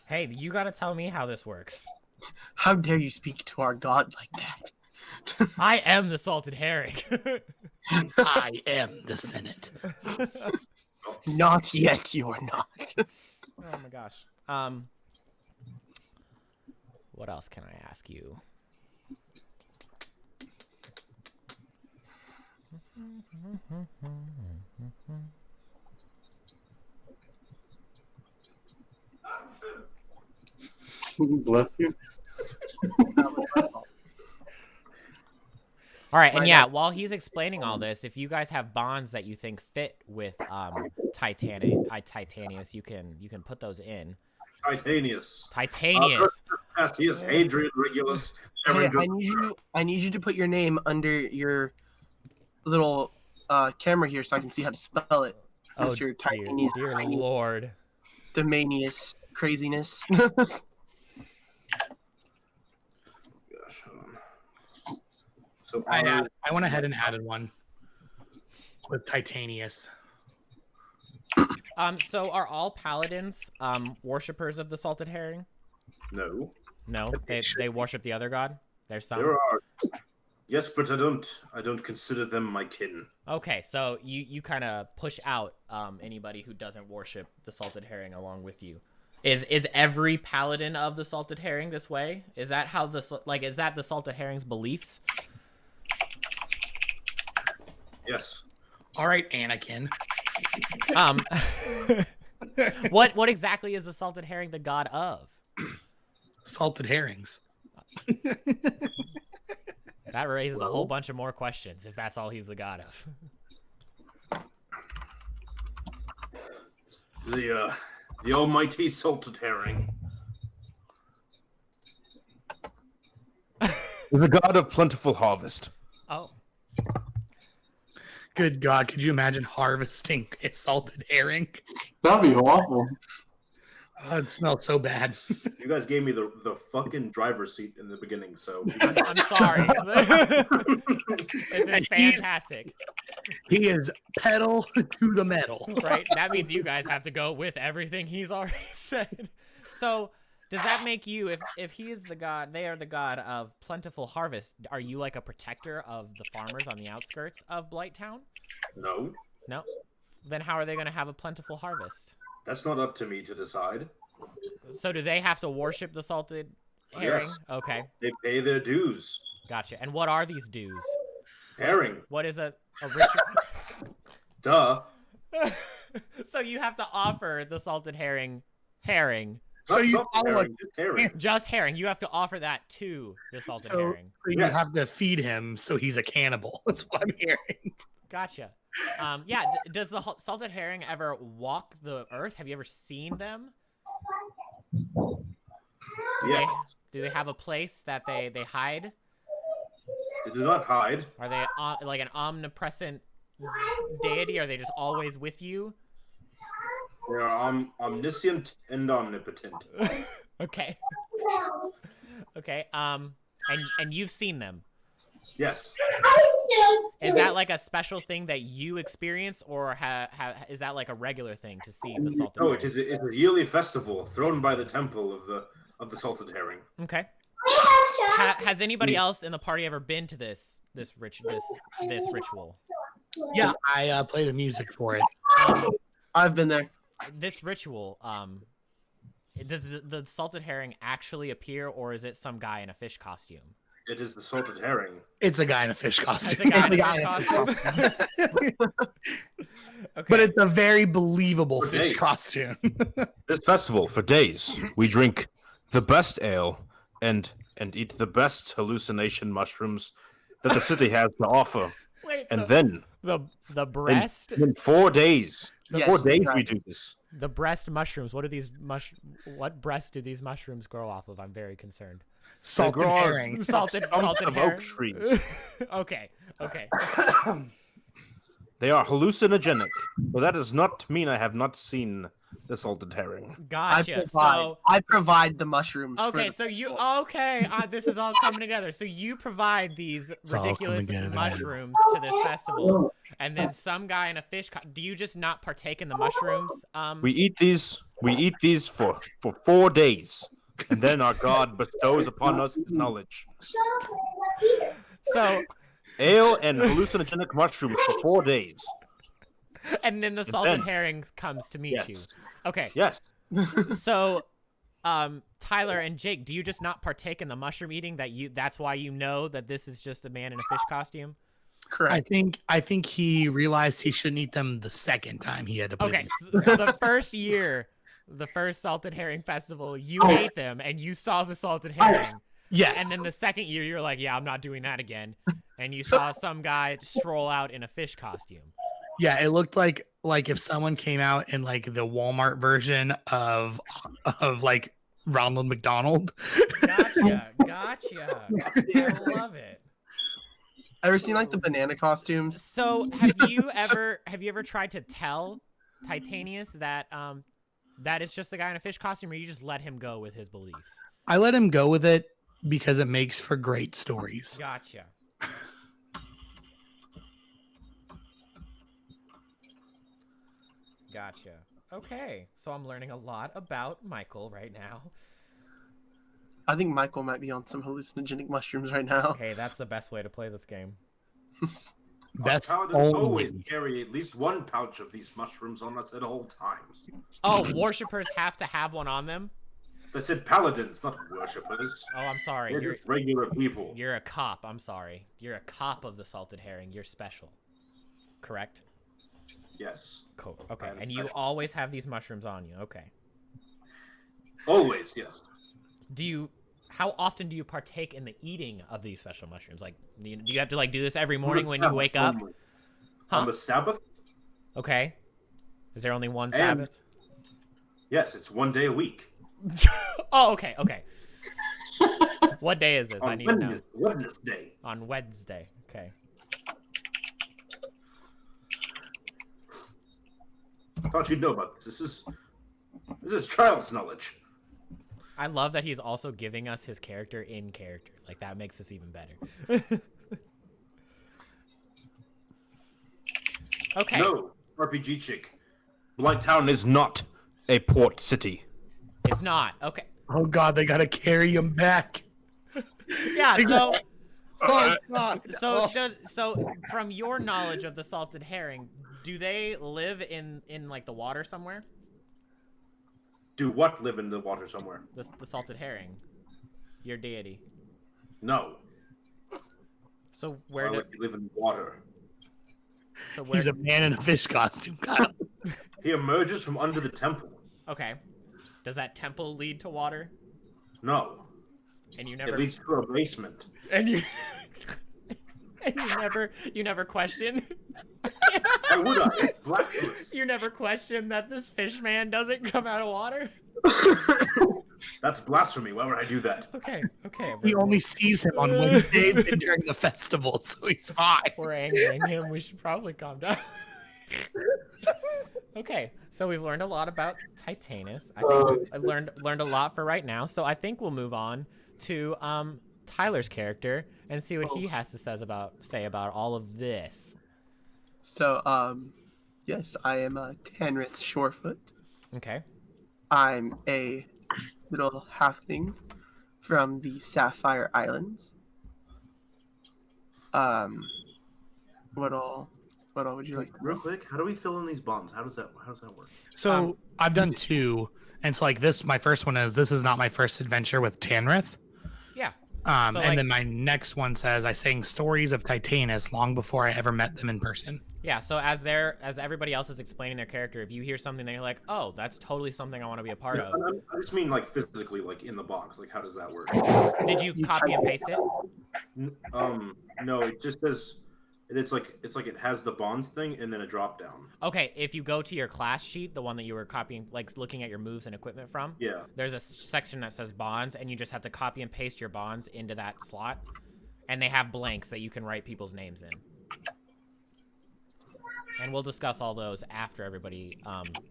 Hey, you gotta tell me how this works. How dare you speak to our god like that? I am the salted herring. I am the Senate. Not yet, you are not. Oh my gosh. What else can I ask you? Bless you. All right, and yeah, while he's explaining all this, if you guys have bonds that you think fit with Titanius, you can put those in. Titanius. Titanius. Hadrian Regulus. Hey, I need you to put your name under your little camera here so I can see how to spell it. Oh, Mr. dear Lord. The manius craziness. Gosh, hold on. So I went ahead and added one with Titanius. So are all paladins worshippers of the salted herring? No. No, they worship the other god. There's some. There are. Yes, but I don't consider them my kin. Okay, so you kind of push out anybody who doesn't worship the salted herring along with you. Is every paladin of the salted herring this way? Is that how is that the salted herring's beliefs? Yes. All right, Anakin. What exactly is the salted herring the god of? Salted herrings. That raises a whole bunch of more questions if that's all he's the god of. The almighty salted herring. The god of plentiful harvest. Oh. Good God, could you imagine harvesting a salted herring? That'd be awful. Oh, it smells so bad. You guys gave me the fucking driver's seat in the beginning, so I'm sorry. This is fantastic. He is pedal to the metal. Right? That means you guys have to go with everything he's already said. So, does that make you, if he is the god, they are the god of plentiful harvest, are you like a protector of the farmers on the outskirts of Blighttown? no. No? Then how are they going to have a plentiful harvest? That's not up to me to decide. So do they have to worship the salted herring? Yes. Okay, They pay their dues. gotcha. And what are these dues? Herring. What is a ritual? Duh. So you have to offer the salted herring. So Not you salted follow herring, just herring. Just herring. You have to offer that to the salted So herring. you Yes. have to feed him so he's a cannibal. That's what I'm hearing. Gotcha. Yeah. Does the salted herring ever walk the earth? Have you ever seen them? Yes. Do they have a place that they hide? They do not hide. Are they like an omnipresent deity? Are they just always with you? They are omniscient and omnipotent. Okay. Okay. And you've seen them. Yes. Is that like a special thing that you experience, or is that like a regular thing to see the salted No, herring? it's a yearly festival thrown by the temple of the salted herring. Okay. Has anybody else in the party ever been to this ritual? Yeah, I play the music for it. I've been there. This ritual, does the salted herring actually appear, or is it some guy in a fish costume? It is the salted herring. It's a guy in a fish costume. It's a guy in a fish costume. Okay. But it's a very believable For fish days. costume. This festival, for days, we drink the best ale and eat the best hallucination mushrooms that the city has to offer. Wait, And then the breast. in 4 days, Yes, 4 days right. we do this. The breast mushrooms. What are these What breast do these mushrooms grow off of? I'm very concerned. Salted grow on- herring. Salted of oak herring. trees. Okay. They are hallucinogenic, but that does not mean I have not seen the salted herring. Gotcha. I provide the mushrooms. Okay, so this is all coming together. So you provide these all coming ridiculous together. mushrooms to this festival, and then some guy in a fish. Do you just not partake in the mushrooms? We eat these. For 4 days, and then our god bestows upon us his knowledge. So, Ale and hallucinogenic mushrooms for 4 days. and then the salted herring comes to meet you. Okay. Yes. So, Tyler and Jake, do you just not partake in the mushroom eating? That's why you know that this is just a man in a fish costume? Correct. I think he realized he shouldn't eat them the second time he had to play. Okay, so the first year, the first salted herring festival, you ate them and you saw the salted herring. Yes. And then the second year, you're like, yeah, I'm not doing that again. And you saw some guy stroll out in a fish costume. Yeah, it looked like if someone came out in like the Walmart version of like Ronald McDonald. Gotcha. I love it. Ever seen like the banana costumes? So have you ever tried to tell Titanius that that it's just a guy in a fish costume, or you just let him go with his beliefs? I let him go with it because it makes for great stories. Gotcha. Okay, so I'm learning a lot about Michael right now. I think Michael might be on some hallucinogenic mushrooms right now. Okay, that's the best way to play this game. Best Paladins only. always carry at least one pouch of these mushrooms on us at all times. Oh, worshippers have to have one on them? I said paladins, not worshippers. Oh, I'm sorry. They're just regular people. You're a cop. I'm sorry. You're a cop of the salted herring. You're special. Correct? Yes. Cool. Okay. I'm And you special. always have these mushrooms on you. Okay. Always, yes. How often do you partake in the eating of these special mushrooms? Like, do you have to like do this every morning when you wake up? Huh? On the Sabbath? Okay. Is there only one And- Sabbath? Yes, it's 1 day a week. Oh, okay. What day is this? I On need to know. Wednesday. On Wednesday. Okay. I thought you'd know about this. This is child's knowledge. I love that he's also giving us his character in character. Like, that makes this even better. Okay. No, RPG chick. Blighttown is not a port city. It's not. Okay. Oh God, they gotta carry him back. Yeah, so Oh God. so from your knowledge of the salted herring, do they live in like the water somewhere? Do what live in the water somewhere? The salted herring. Your deity. No. So Why where would he live in water? He's a man in a fish costume. God. He emerges from under the temple. Okay. Does that temple lead to water? No. And you It never leads to a basement. and you and you never question. Why would I? It's blasphemous. You never question that this fish man doesn't come out of water? That's blasphemy. Why would I do that? Okay. He only sees him on Wednesdays and during the festival, so he's fine. We're angering him. We should probably calm down. Okay, so we've learned a lot about Titanus. I think I've learned a lot for right now. So I think we'll move on to Tyler's character and see what he has to say about all of this. So, yes, I am a Tanrith Shorefoot. Okay. I'm a little halfling from the Sapphire Islands. What all would you like to know? Real quick, how do we fill in these bonds? How does that work? So I've done two, and it's like this. My first one is this is not my first adventure with Tanrith. Yeah. So, And like- then my next one says I sang stories of Titanus long before I ever met them in person. Yeah, so as everybody else is explaining their character, if you hear something that you're like, oh, that's totally something I want to be a part of. I just mean like physically, like in the box. Like how does that work? Did you copy and paste it? No, it just says It's like it has the bonds thing and then a drop down. Okay, if you go to your class sheet, the one that you were copying, like looking at your moves and equipment from, Yeah. there's a section that says bonds, and you just have to copy and paste your bonds into that slot, and they have blanks that you can write people's names in. And we'll discuss all those after everybody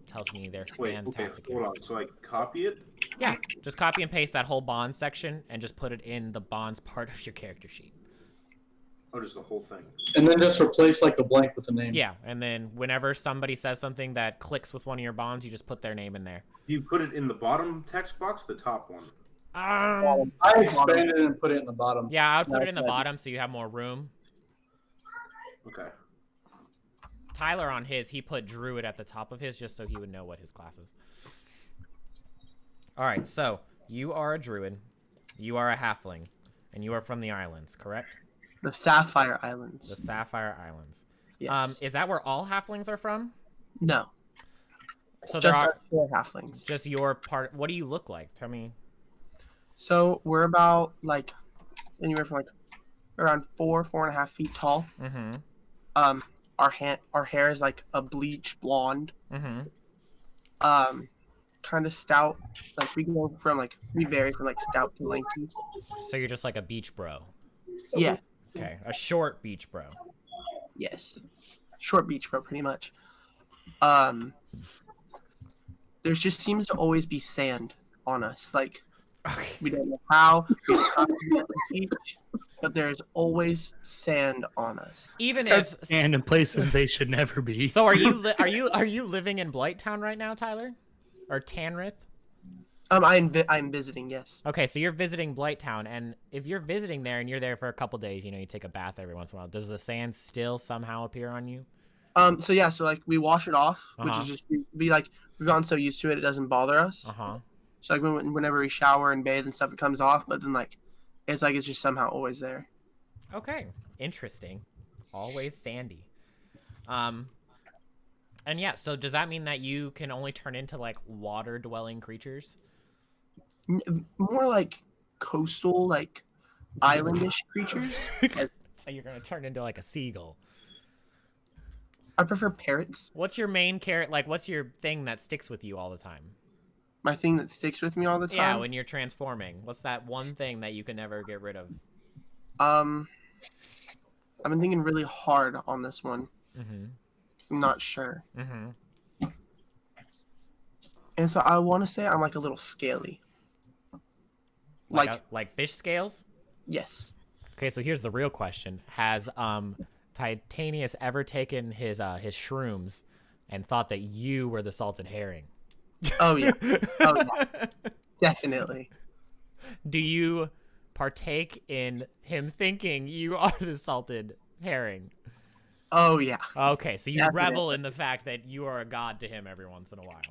tells me their fantastic. Okay, hold on. So I copy it? Yeah, just copy and paste that whole bonds section and just put it in the bonds part of your character sheet. Oh, just the whole thing. And then just replace like the blank with the name. Yeah, and then whenever somebody says something that clicks with one of your bonds, you just put their name in there. Do you put it in the bottom text box or the top one? I expanded it and put it in the bottom. Yeah, I would put it in the bottom so you have more room. Okay. Tyler on his, he put Druid at the top of his just so he would know what his class is. All right, so you are a Druid, you are a Halfling, and you are from the islands, correct? The Sapphire Islands. The Sapphire Islands. Yes. Is that where all Halflings are from? No. So Just there are our four Halflings. just your part. What do you look like? Tell me. So we're about like anywhere from like around 4.5 feet tall. Mm-hmm. Our hair is like a bleach blonde. Mm-hmm. Kind of stout. Like we vary from like stout to lanky. So you're just like a beach bro. Yeah. Okay, a short beach bro. Yes. Short beach bro, pretty much. There just seems to always be sand on us. Like Okay. we don't know how. We can't get the beach, but there's always sand on us. Even if And in places they should never be. so, are you living in Blighttown right now, Tyler, or Tanrith? I'm visiting. Yes. Okay, so you're visiting Blighttown, and if you're visiting there and you're there for a couple days, you know, you take a bath every once in a while. Does the sand still somehow appear on you? So yeah, so like we wash it off, which Uh-huh. is just be like we've gotten so used to it, it doesn't bother us. Uh-huh. So like whenever we shower and bathe and stuff, it comes off. But then like it's just somehow always there. Okay. Interesting. Always sandy. And yeah, so does that mean that you can only turn into like water-dwelling creatures? More like coastal, like islandish creatures. So you're gonna turn into like a seagull. I prefer parrots. What's your main carrot? Like, what's your thing that sticks with you all the time? My thing that sticks with me all the time. Yeah, when you're transforming. What's that one thing that you can never get rid of? I've been thinking really hard on this one. Mm-hmm. 'Cause I'm not sure. Mm-hmm. And so I want to say I'm like a little scaly. Like fish scales? Yes. Okay, so here's the real question: has Titanius ever taken his shrooms and thought that you were the salted herring? Oh yeah. Oh yeah. Definitely. Do you partake in him thinking you are the salted herring? Oh yeah. Okay, so you Definitely. revel in the fact that you are a god to him every once in a while.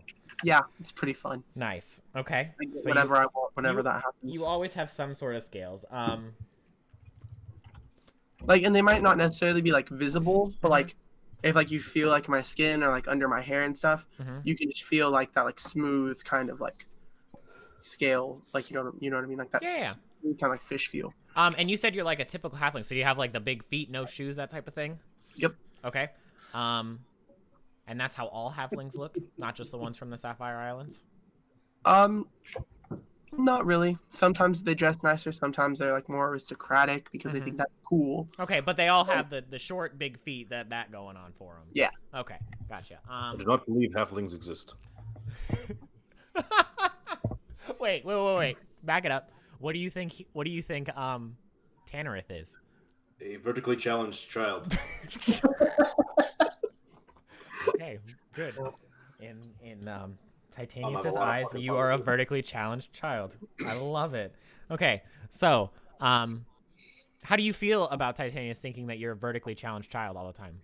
Yeah, it's pretty fun. Nice. Okay. I get So whatever I want whenever you- that happens. you always have some sort of scales. Like, and they might not necessarily be like visible, but like if like you feel like my skin or like under my hair and stuff, Mhm. you can just feel like that like smooth kind of like scale, like you know what I mean, like that. Yeah. Kind of like fish feel. And you said you're like a typical halfling, so you have like the big feet, no shoes, that type of thing. Yep. Okay. And that's how all halflings look, not just the ones from the Sapphire Islands. Not really. Sometimes they dress nicer. Sometimes they're like more aristocratic because they think that's cool. Okay, but they all have the short, big feet that going on for them. Yeah. Okay, gotcha. I do not believe halflings exist. Wait. Back it up. What do you think? Tannerith is? A vertically challenged child. Okay, good. In Titanius's eyes, you are a vertically challenged child. I love it. Okay, so how do you feel about Titanius thinking that you're a vertically challenged child all the time?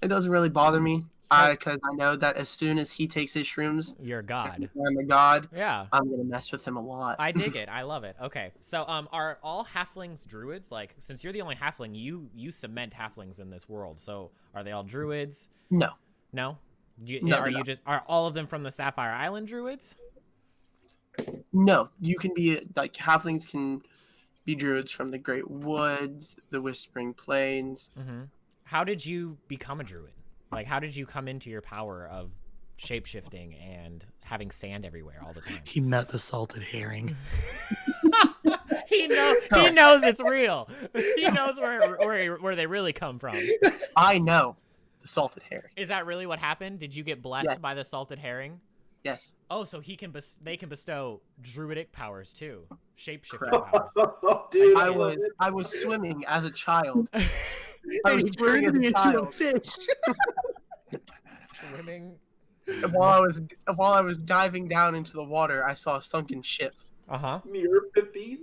It doesn't really bother me. Because I know that as soon as he takes his shrooms, You're a god. I'm a god. Yeah. I'm gonna mess with him a lot. I dig it. I love it. Okay. So are all halflings druids? Like, since you're the only halfling, you cement halflings in this world. So are they all druids? No. No? No, are they're you not. just are all of them from the Sapphire Island druids? No. You can be like halflings can be druids from the Great Woods, the Whispering Plains. How did you become a druid? Like, how did you come into your power of shape-shifting and having sand everywhere all the time? He met the salted herring. He knows it's real. He knows where they really come from. I know the salted herring. Is that really what happened? Did you get blessed Yes. by the salted herring? Yes. Oh, so they can bestow druidic powers too, shape-shifting powers. Dude, I was swimming as a child. I And was he swimming turned as me a into a child. fish. Swimming. While I was diving down into the water, I saw a sunken ship. Mirror Pipine.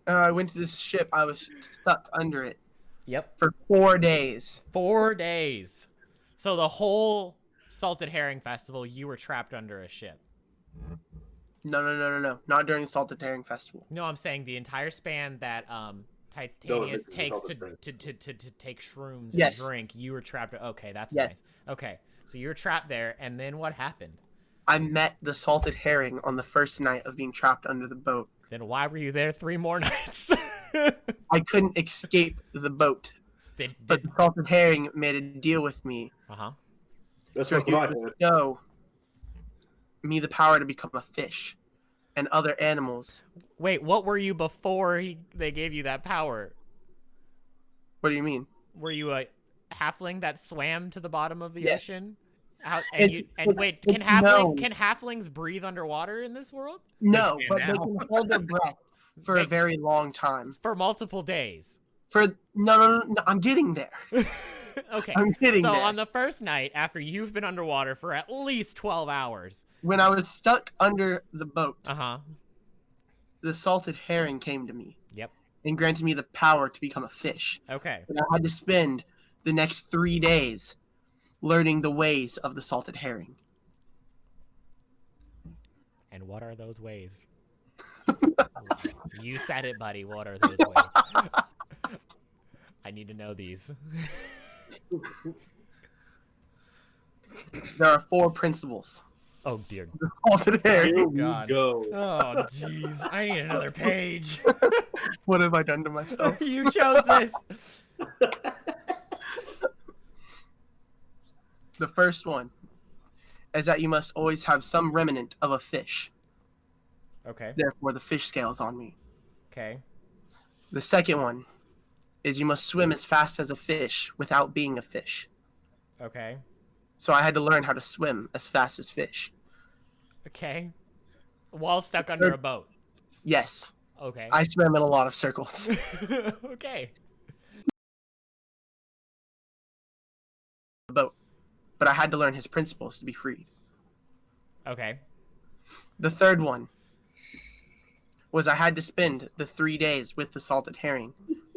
I went to this ship. I was stuck under it. Yep. For 4 days. 4 days. So the whole Salted Herring Festival, you were trapped under a ship. No. Not during the Salted Herring Festival. No, I'm saying the entire span that Titanius this is takes all to the take shrooms Yes. and drink. You were trapped. Okay, that's Yes. nice. Okay, so you were trapped there, and then what happened? I met the Salted Herring on the first night of being trapped under the boat. Then why were you there 3 more nights? I couldn't escape the boat, but the Salted Herring made a deal with me. That's So what he I would heard. show me the power to become a fish and other animals. Wait, what were you before they gave you that power? What do you mean? Were you a halfling that swam to the bottom of the Yes. ocean? Can it's known. halflings breathe underwater in this world No, can but they now. can hold their breath for a Wait. very long time. for multiple days? No, I'm getting there. Okay. I'm getting So there. on the first night, after you've been underwater for at least 12 hours. When I was stuck under the boat, Uh-huh. the Salted Herring came to me Yep. and granted me the power to become a fish. Okay. And I had to spend the next 3 days learning the ways of the Salted Herring. And what are those ways? You said it, buddy. What are those ways? I need to know these. There are 4 principles. Oh, dear. The Salted Herring. Here we God. go. Oh, jeez. I need another page. What have I done to myself? You chose this. The first one is that you must always have some remnant of a fish. Okay. Therefore, the fish scales on me. Okay. The second one is you must swim as fast as a fish without being a fish. Okay. So I had to learn how to swim as fast as fish. Okay. While stuck under a boat. Yes, Okay. I swam in a lot of circles. Okay. Boat. But I had to learn his principles to be freed. Okay. The third one was I had to spend the 3 days with the Salted Herring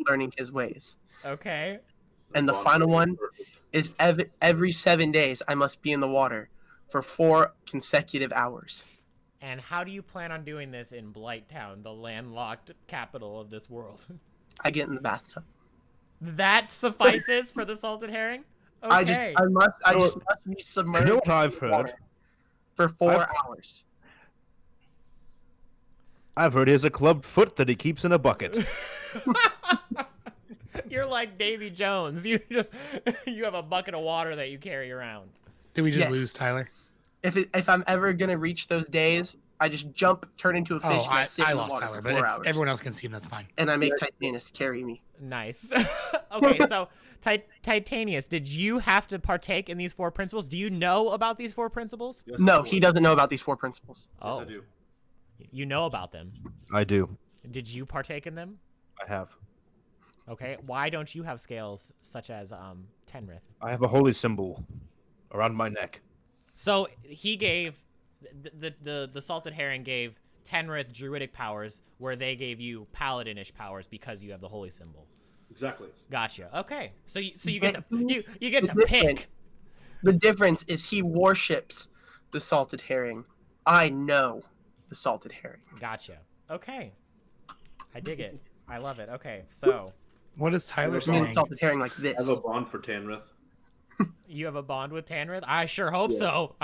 learning his ways. Okay. And the final one is every 7 days I must be in the water for 4 consecutive hours. And how do you plan on doing this in Blighttown, the landlocked capital of this world? I get in the bathtub. That suffices for the salted herring? Okay. I just must be submerged You know what I've in water heard? for 4 hours. I've heard he has a clubbed foot that he keeps in a bucket. You're like Davy Jones. You have a bucket of water that you carry around. Did we just Yes. lose Tyler? If I'm ever gonna reach those days, I just jump, turn into a fish, Oh, and sit I in the lost water Tyler, for but 4 if hours. everyone else can see him, that's fine. And I make Titanius carry me. Nice. Okay, so Titanius, did you have to partake in these 4 principles? Do you know about these 4 principles? Yes, No, I he do. doesn't know about these 4 principles. Yes, Oh, I do. you know about them. I do. Did you partake in them? I have. Okay, why don't you have scales such as Tenrith? I have a holy symbol around my neck. So he gave the salted herring gave Tenrith druidic powers, where they gave you paladinish powers because you have the holy symbol. Exactly. Gotcha. Okay, so you get to you get to The pick. difference- The difference is he worships the Salted Herring. I know the Salted Herring. Gotcha. Okay, I dig it. I love it. Okay, so What is Tyler I mean, saying? the Salted Herring like I this. have a bond for Tanrith. you have a bond with Tanrith? I sure hope so.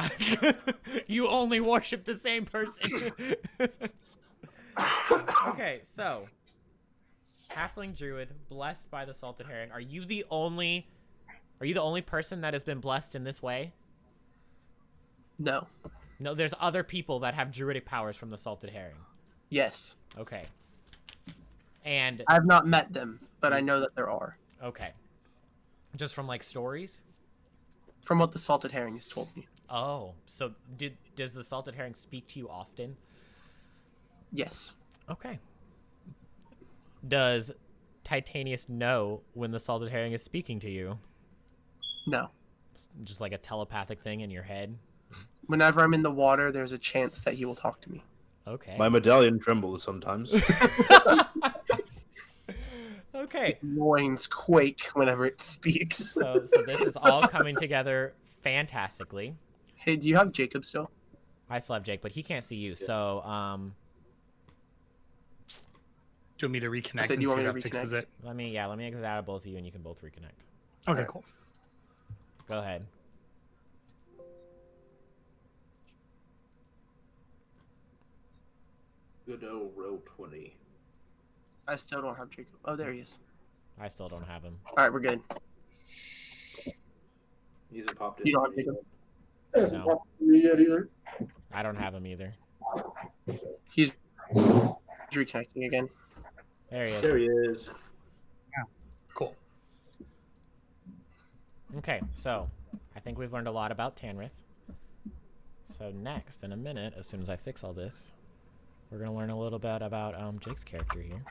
You only worship the same person. Okay, so Halfling Druid, blessed by the salted herring. Are you the only person that has been blessed in this way? No. No, there's other people that have druidic powers from the salted herring. Yes. Okay. And I have not met them, but I know that there are. okay. Just from like stories? From what the salted herring has told me. Oh, so does the salted herring speak to you often? Yes. Okay. Does Titanius know when the salted herring is speaking to you? No. It's just like a telepathic thing in your head? Whenever I'm in the water, there's a chance that he will talk to me. Okay. My medallion trembles sometimes. Okay. Loins quake whenever it speaks. So this is all coming together fantastically. Hey, do you have Jacob still? I still have Jake, but he can't see you. So Do you want me to reconnect said and you see want if me that to fixes it? let me exit out of both of you and you can both reconnect. Okay, cool. Go ahead. Good old row 20. I still don't have Jacob. Oh, there he is. I still don't have him. All right, we're good. He hasn't popped in. You don't have Jacob? Hasn't No. popped to me yet either. I don't have him either. He's reconnecting again. There he is. There he is. Cool. Okay, so I think we've learned a lot about Tanrith. So next, in a minute, as soon as I fix all this, we're gonna learn a little bit about Jake's character here.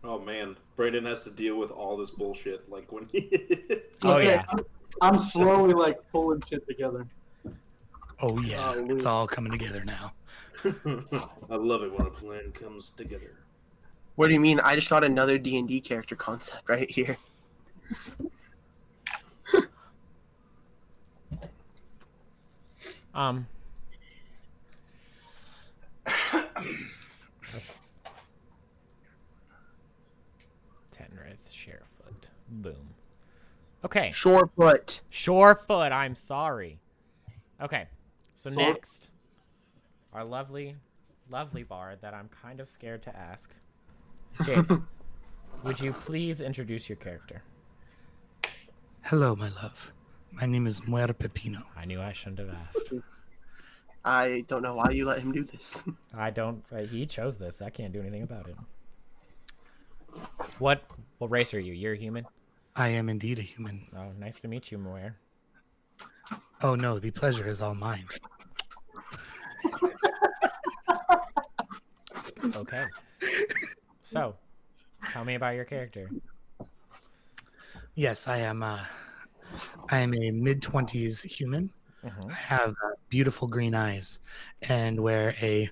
Oh man, Brayden has to deal with all this bullshit. Like when he. Oh Okay, yeah. I'm slowly like pulling shit together. Oh yeah, Oh, it's all coming together now. I love it when a plan comes together. What do you mean? I just got another D&D character concept right here. Tanrith, Sharefoot. Boom. Okay. Shorefoot. Shorefoot, I'm sorry. Okay. So So- next, our lovely bard that I'm kind of scared to ask. Jake, would you please introduce your character? Hello, my love. My name is Muer Pepino. I knew I shouldn't have asked. I don't know why you let him do this. I don't. He chose this. I can't do anything about it. What race are you? You're a human? I am indeed a human. Oh, nice to meet you, Moir. Oh no, the pleasure is all mine. Okay. So, tell me about your character. Yes, I am a mid-20s human. Mhm. I have beautiful green eyes and wear a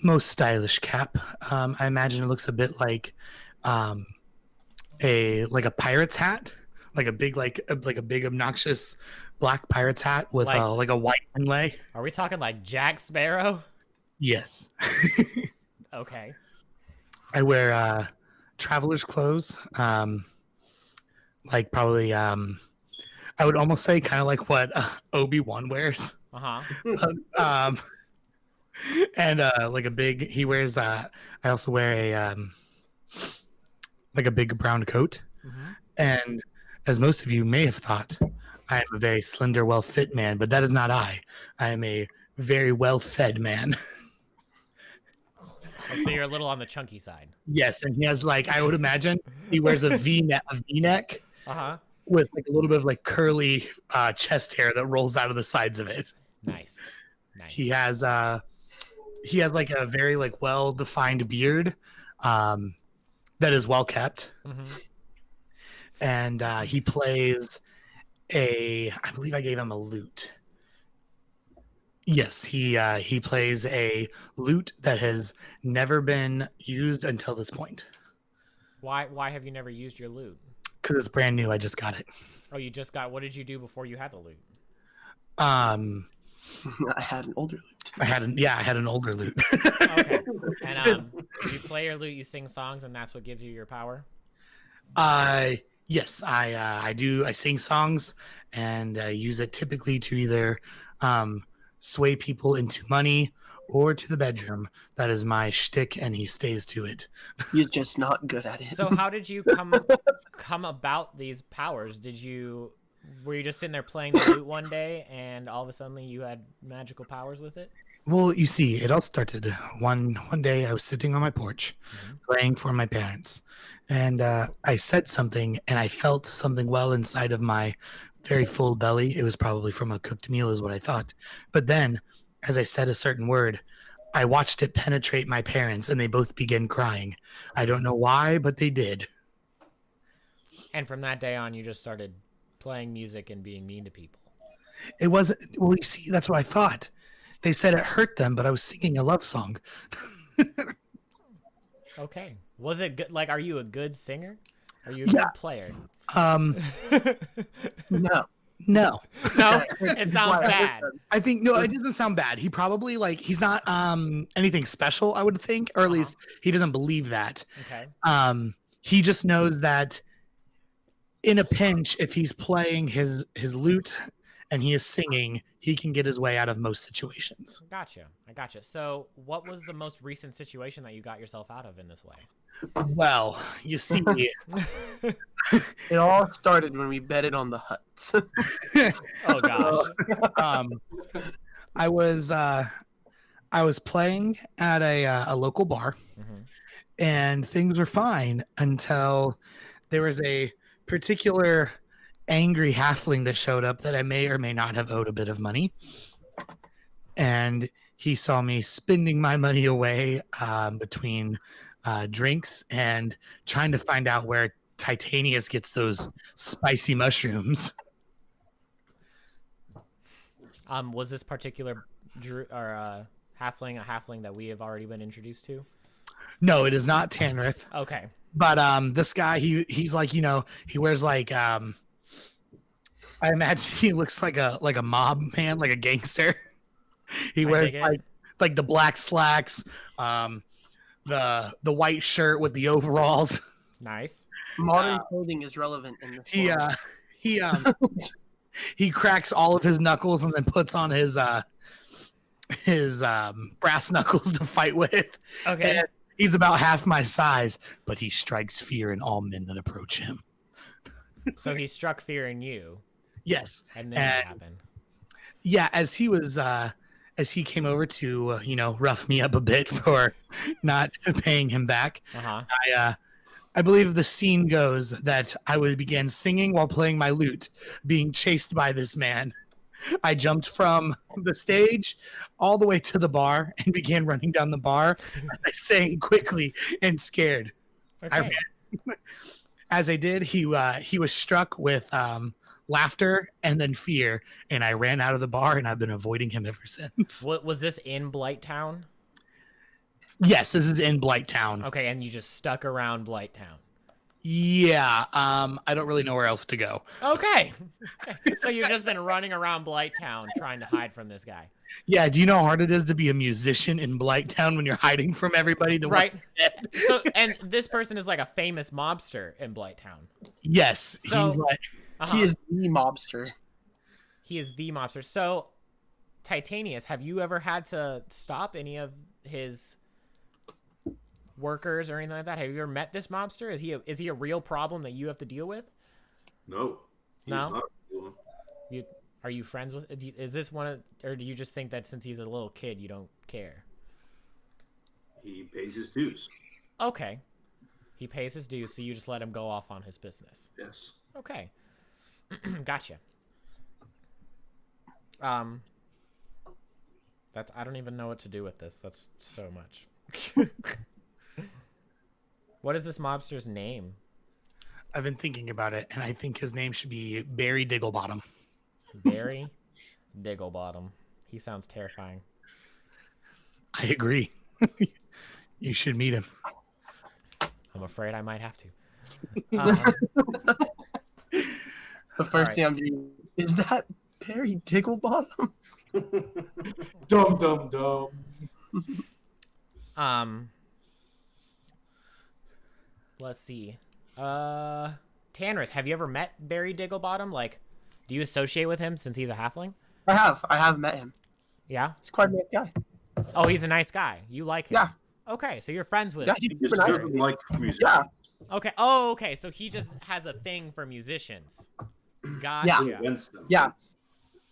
most stylish cap. I imagine it looks a bit like a pirate's hat, like a big obnoxious black pirate's hat with Like- a white inlay. Are we talking like Jack Sparrow? Yes. Okay. I wear traveler's clothes. Like probably I would almost say kind of like what Obi-Wan wears. Uh-huh. And like a big he wears I also wear a like a big brown coat. Mhm. And as most of you may have thought, I am a very slender, well-fit man, but that is not I. I am a very well-fed man. Oh, so you're a little on the chunky side. Yes, and he has like I would imagine he wears a V-neck Uh-huh. with like a little bit of like curly chest hair that rolls out of the sides of it. Nice. Nice. He has like a very like well-defined beard that is well kept. Mhm. And he plays I believe I gave him a lute. Yes, he plays a lute that has never been used until this point. Why have you never used your loot? Because it's brand new. I just got it. Oh, you just got. What did you do before you had the loot? I had an older loot. I had an older lute. Okay. And when you play your loot, you sing songs, and that's what gives you your power. Yes, I do. I sing songs and use it typically to either sway people into money or to the bedroom. That is my shtick, and he stays to it. He's just not good at it. So how did you come about these powers? Were you just sitting there playing the lute one day, and all of a sudden you had magical powers with it? Well, you see, it all started one day. I was sitting on my porch, praying for my parents, and I said something, and I felt something well inside of my very full belly. It was probably from a cooked meal, is what I thought. But then, as I said a certain word, I watched it penetrate my parents, and they both began crying. I don't know why, but they did. And from that day on, you just started playing music and being mean to people. It wasn't. Well, you see, that's what I thought. They said it hurt them, but I was singing a love song. Okay. Was it good? Like, are you a good singer? Are you a Yeah. good player? No. No. No, it sounds bad. I think no, it doesn't sound bad. He probably he's not anything special, I would think, or at least he doesn't believe that. Okay. He just knows that in a pinch, if he's playing his lute and he is singing, he can get his way out of most situations. Gotcha. I gotcha. So, what was the most recent situation that you got yourself out of in this way? Well, you see, It all started when we betted on the Huts. Oh gosh. I was playing at a local bar, and things were fine until there was a particular angry halfling that showed up that I may or may not have owed a bit of money, and he saw me spending my money away between drinks and trying to find out where Titanius gets those spicy mushrooms. Was this particular halfling a halfling that we have already been introduced to? No, it is not Tanrith. Okay. But this guy, he's like, he wears like I imagine he looks like a mob man, like a gangster. He wears like the black slacks, the white shirt with the overalls. Nice. Modern clothing is relevant in this. He cracks all of his knuckles and then puts on his brass knuckles to fight with. Okay. And he's about half my size, but he strikes fear in all men that approach him. So he struck fear in you. Yes. And then what happened? Yeah, as he came over to rough me up a bit for not paying him back. I believe the scene goes that I would begin singing while playing my lute, being chased by this man. I jumped from the stage all the way to the bar and began running down the bar. I sang quickly and scared. Okay. As I did, he was struck with laughter and then fear, and I ran out of the bar, and I've been avoiding him ever since. What was this in Blighttown? Yes, this is in Blighttown. Okay, and you just stuck around Blighttown. Yeah, I don't really know where else to go. Okay. So you've just been running around Blighttown trying to hide from this guy. Yeah, do you know how hard it is to be a musician in Blighttown when you're hiding from everybody? Right. So, and this person is like a famous mobster in Blighttown. Yes, so, he's like he is the mobster. He is the mobster. So, Titanius, have you ever had to stop any of his workers or anything like that? Have you ever met this mobster? Is he a real problem that you have to deal with? No. No. Are you friends with? Is this one, or do you just think that since he's a little kid, you don't care? He pays his dues. Okay. He pays his dues, so you just let him go off on his business. Yes. Okay. Gotcha. That's I don't even know what to do with this. That's so much. What is this mobster's name? I've been thinking about it, and I think his name should be Barry Digglebottom. Barry Digglebottom. He sounds terrifying. I agree. You should meet him. I'm afraid I might have to. The first thing I'm doing is that Barry Digglebottom. Dum. Let's see. Tanrith, have you ever met Barry Digglebottom? Like, do you associate with him since he's a halfling? I have met him. Yeah. He's quite a nice guy. Oh, he's a nice guy. You like him. Yeah. Okay, so you're friends with. Yeah, he's He just super nice. doesn't like music. Yeah. Okay. Oh, okay. So he just has a thing for musicians. Gotcha. Yeah. He invents them. Yeah.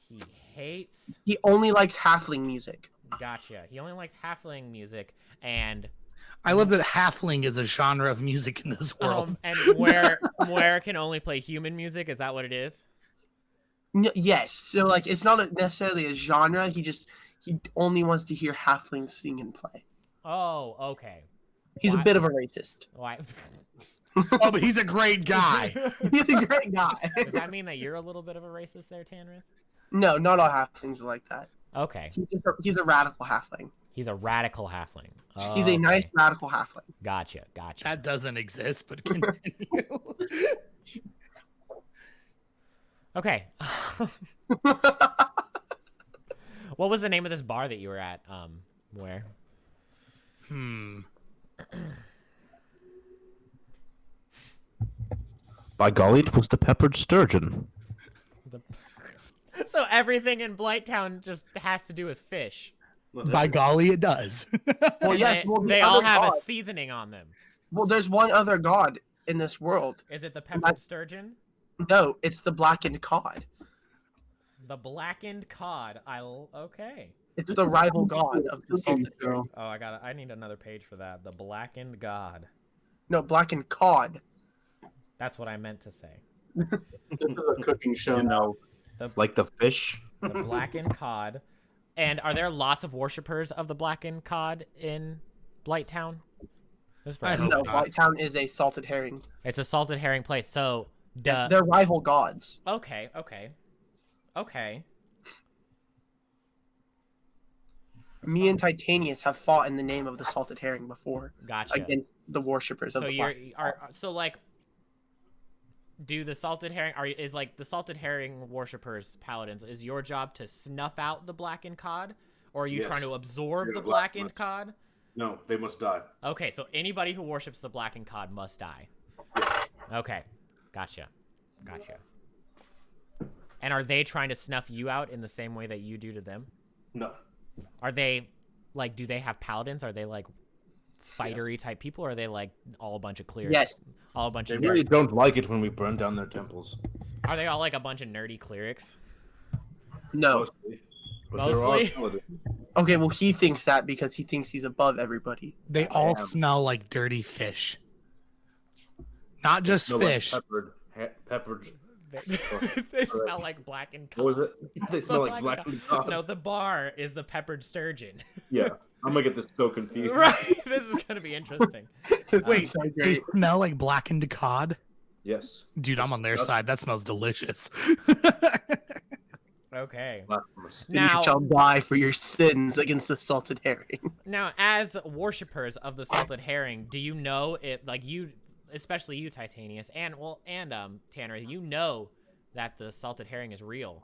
He hates. He only likes halfling music. Gotcha. He only likes halfling music and. I love that halfling is a genre of music in this world. And where can only play human music? Is that what it is? Yes. So like, it's not necessarily a genre. He only wants to hear halflings sing and play. Oh, okay. He's Why- a bit of a racist. Why? Oh, but he's a great guy. He's a great guy. Does that mean that you're a little bit of a racist there, Tanrith? No, not all halflings are like that. Okay. He's a radical halfling. He's a radical halfling. He's a nice radical halfling. Gotcha. That doesn't exist, but continue. Okay. What was the name of this bar that you were at? Where? By golly, it was the peppered sturgeon. So everything in Blighttown just has to do with fish. By golly, it does. Well, And yes, they all have a seasoning on them. Well, there's one other god in this world. Is it the peppered sturgeon? No, it's the blackened cod. The blackened cod. Okay. It's the rival god of the salted. So, Oh, I need another page for that. The blackened god. No, blackened cod. That's what I meant to say. this is a cooking show You now. know, Like the fish. The blackened cod. And are there lots of worshippers of the blackened cod in Blighttown? I hope No, not. Whitetown is a salted herring. It's a salted herring place. So, They're rival gods. okay. Me and Titanius have fought in the name of the salted herring before Gotcha. against the worshippers of So the you're black. so like, do the salted herring is like the salted herring worshippers paladins? Is your job to snuff out the blackened cod, or are you Yes. trying to absorb Yeah, the black blackened cod? no, they must die. Okay, so anybody who worships the blackened cod must die. Okay, gotcha. And are they trying to snuff you out in the same way that you do to them? No. Are they like? Do they have paladins? Are they like fightery type people, or are they like all a bunch of clerics? Yes. All a bunch They of really don't like it when we burn down their temples. Are they all like a bunch of nerdy clerics? No. Mostly. But they're all Mostly? talented. Okay, well, he thinks that because he thinks he's above everybody. They all smell like dirty fish. Not just Smell like fish. peppered. They smell like blackened cod. What was it? They smell like Blackened blackened cod. No, the bar is the peppered sturgeon. Yeah, I'm gonna get this so confused. Right. This is gonna be interesting. Wait, so they great. smell like blackened cod? Yes. Dude, I'm on their That's side. That smells delicious. Okay. blasphemous. Now, You shall die for your sins against the salted herring. now, as worshippers of the salted herring, do you know it? Like you, especially you, Titanius, and Tanner, you know that the salted herring is real.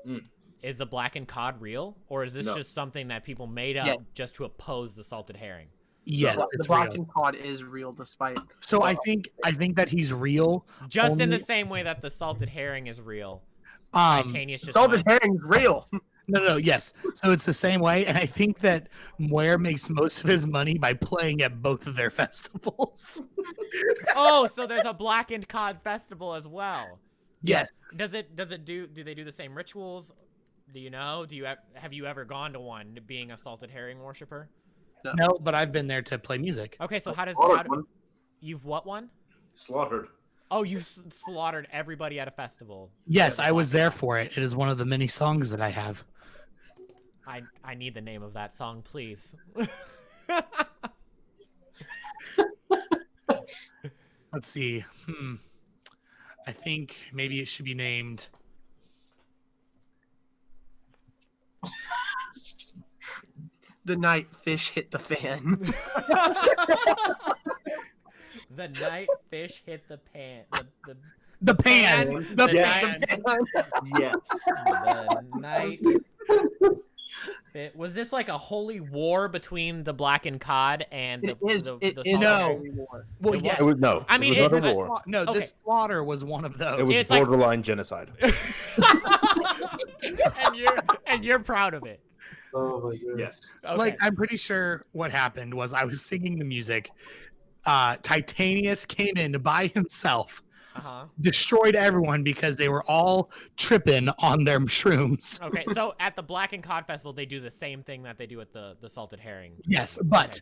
Mm. Is the blackened cod real, or is this No. just something that people made up Yeah. just to oppose the salted herring? Yes, The it's real. blackened cod is real, despite. So I think that he's real. Just in the Only- same way that the salted herring is real. Um, Titanius just Salted went, herring is real. no, yes. So it's the same way, and I think that Moyer makes most of his money by playing at both of their festivals. oh, so there's a blackened cod festival as well. Yes. Do they do the same rituals? Do you know? Have you ever gone to one, being a salted herring worshiper? No, but I've been there to play music. Okay, so how Slaughtered one. you've what one? Slaughtered. Oh, you slaughtered everybody at a festival. Yes, Yeah, I was there for it. It is one of the many songs that I have. I need the name of that song, please. Let's see. I think maybe it should be named. The night fish hit the fan. The night fish hit the pan. The Pan. The Pan. pan. Yes. The night. Was this like a holy war between the blackened cod and the It is. the It salted is. No. herring? Well, It yes. It was no. I mean, it was it- not a war. No, Okay. this slaughter was one of those. It was It's like- borderline genocide. and you're proud of it. Oh my god. Yes. Okay. Like, I'm pretty sure what happened was I was singing the music. Titanius came in by himself, destroyed everyone because they were all tripping on their shrooms. Okay, so at the Black and Cod Festival, they do the same thing that they do at the salted herring. Yes, but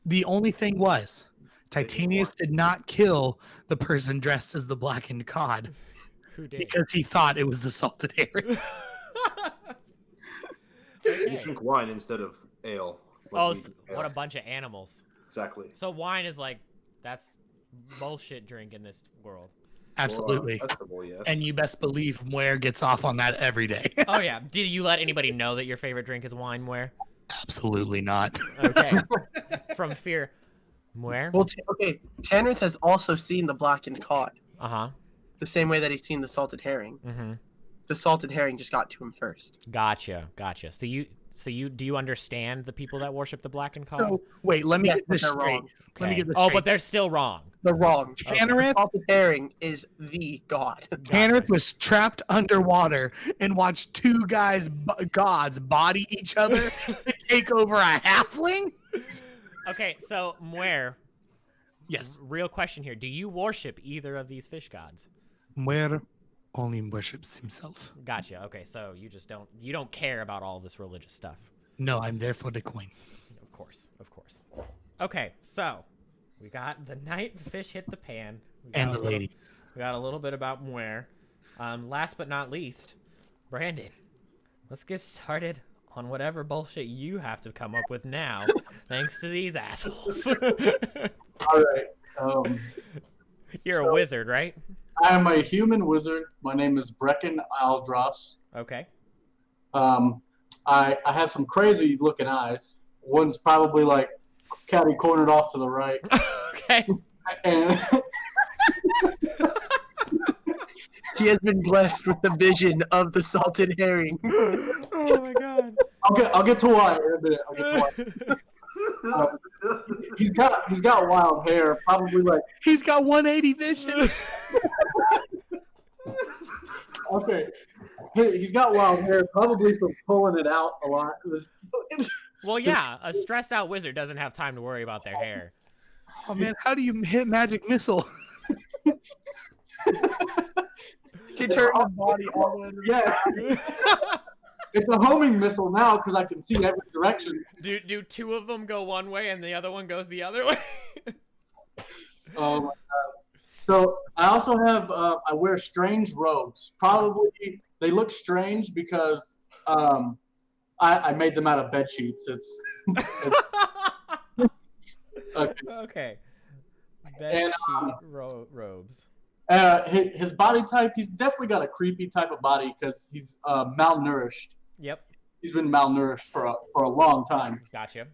the only thing was Titanius did not kill the person dressed as the blackened cod. Who did? Because he thought it was the salted herring. You drink wine instead of ale. Oh, what a bunch of animals. Exactly. So wine is like, that's bullshit drink in this world. Absolutely. Festival, yes. And you best believe Moyer gets off on that every day. Oh, yeah. Did you let anybody know that your favorite drink is wine, Moyer? Absolutely not. Okay. From fear. Moyer? Well, okay. Tannerth has also seen the blackened cod. Uh-huh. The same way that he's seen the salted herring. Mm-hmm. The salted herring just got to him first. Gotcha. So do you understand the people that worship the blackened cod? So, wait, let me get this they're straight. wrong. Let me get this Oh, straight. but they're still wrong. They're wrong. Tannerith? The salted herring is the god. Tannerith was trapped underwater and watched two gods body each other to take over a halfling? Okay, so Moyer, Yes. real question here. Do you worship either of these fish gods? Moyer only worships himself. Gotcha. Okay, so you don't care about all this religious stuff. No, I'm there for the coin. Of course. Okay, so we got the night the fish hit the pan. And the lady. We got a little bit about Moyer. Last but not least, Brandon, let's get started on whatever bullshit you have to come up with now, thanks to these assholes. All right. You're a wizard, right? I am a human wizard. My name is Brecken Aldros. Okay. I have some crazy looking eyes. One's probably like catty cornered off to the right. Okay. And He has been blessed with the vision of the salted herring. Oh my god. I'll get to why in a minute. He's got wild hair, probably like He's got 180 vision. okay. He's got wild hair, probably from pulling it out a lot. Well, yeah, a stressed out wizard doesn't have time to worry about their hair. Oh man, how do you hit magic missile? He turned his body all the way. Yeah. It's a homing missile now because I can see every direction. Do two of them go one way and the other one goes the other way? Oh my god. So I also have I wear strange robes. Probably they look strange because I made them out of bed sheets. It's okay. Okay. Bed And, sheet robes. His body type, he's definitely got a creepy type of body because he's malnourished. Yep. He's been malnourished for a long time. Gotcha.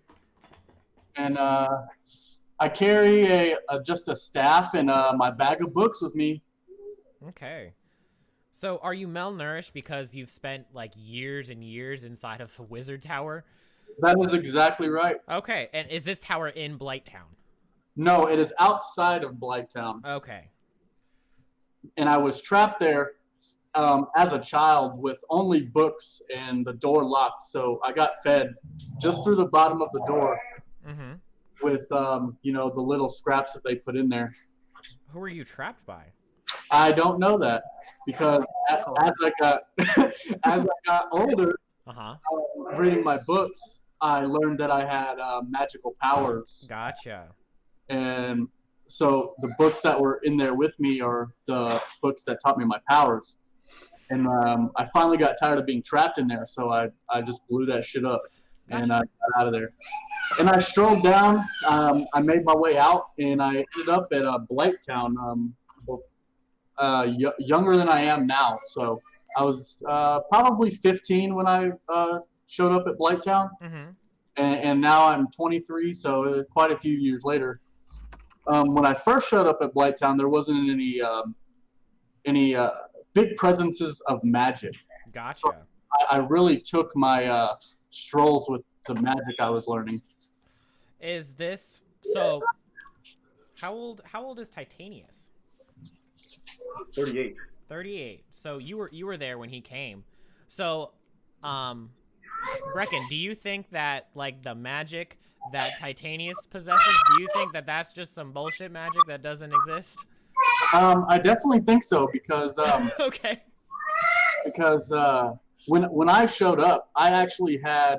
And I carry just a staff and my bag of books with me. Okay. So are you malnourished because you've spent like years and years inside of a wizard tower? That is exactly right. Okay. And is this tower in Blighttown? No, it is outside of Blighttown. Okay. And I was trapped there as a child with only books and the door locked. So I got fed just through the bottom of the door with, the little scraps that they put in there. Who were you trapped by? I don't know that because as I got older, reading my books, I learned that I had magical powers. Gotcha. And so the books that were in there with me are the books that taught me my powers. And I finally got tired of being trapped in there, so I just blew that shit up. Gotcha. And I got out of there. And I strolled down. I made my way out, and I ended up at Blighttown, younger than I am now. So I was probably 15 when I showed up at Blighttown. And now I'm 23, so quite a few years later. When I first showed up at Blighttown, there wasn't any big presences of magic. Gotcha. So I really took my strolls with the magic I was learning. Is this so? How old is Titanius? 38. 38. So you were there when he came. So, Brecken, do you think that like the magic that Titanius possesses, do you think that that's just some bullshit magic that doesn't exist? I definitely think so because Okay. because when I showed up, I actually had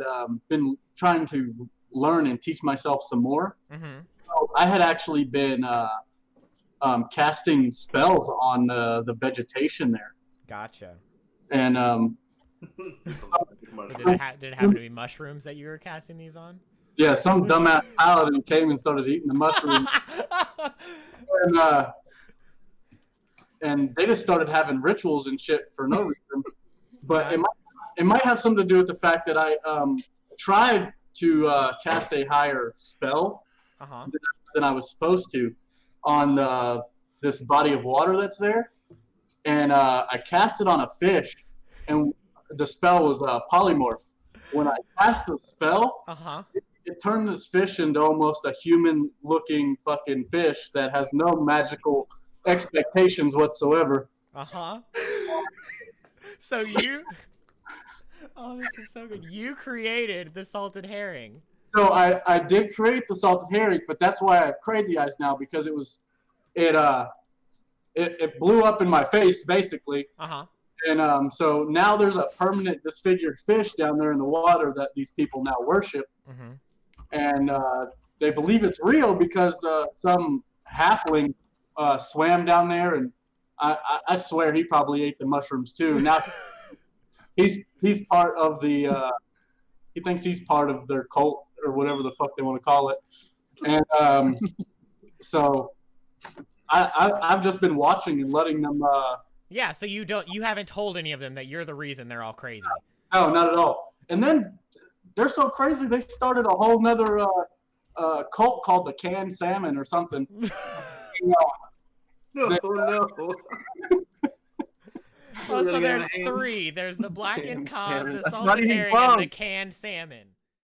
been trying to learn and teach myself some more. Mm-hmm. So I had actually been casting spells on the vegetation there, Gotcha. and Did it happen to be mushrooms that you were casting these on? yeah, some dumbass paladin came and started eating the mushrooms, and they just started having rituals and shit for no reason. But it might have something to do with the fact that I tried to cast a higher spell than I was supposed to on this body of water that's there, and I cast it on a fish, and the spell was polymorph. When I cast the spell, it turned this fish into almost a human-looking fucking fish that has no magical expectations whatsoever. So you... Oh, this is so good. You created the salted herring. So I did create the salted herring, but that's why I have crazy eyes now, because it blew up in my face, basically. And so now there's a permanent disfigured fish down there in the water that these people now worship. And they believe it's real because some halfling swam down there, and I swear he probably ate the mushrooms too. Now he's part of the he thinks he's part of their cult or whatever the fuck they want to call it. And so I've just been watching and letting them yeah, so you haven't told any of them that you're the reason they're all crazy. No, not at all. And then they're so crazy they started a whole nother cult called the Canned Salmon or something. No. Oh, so there's three. There's the blackened cod, the That's salted not even herring, close. and the canned salmon.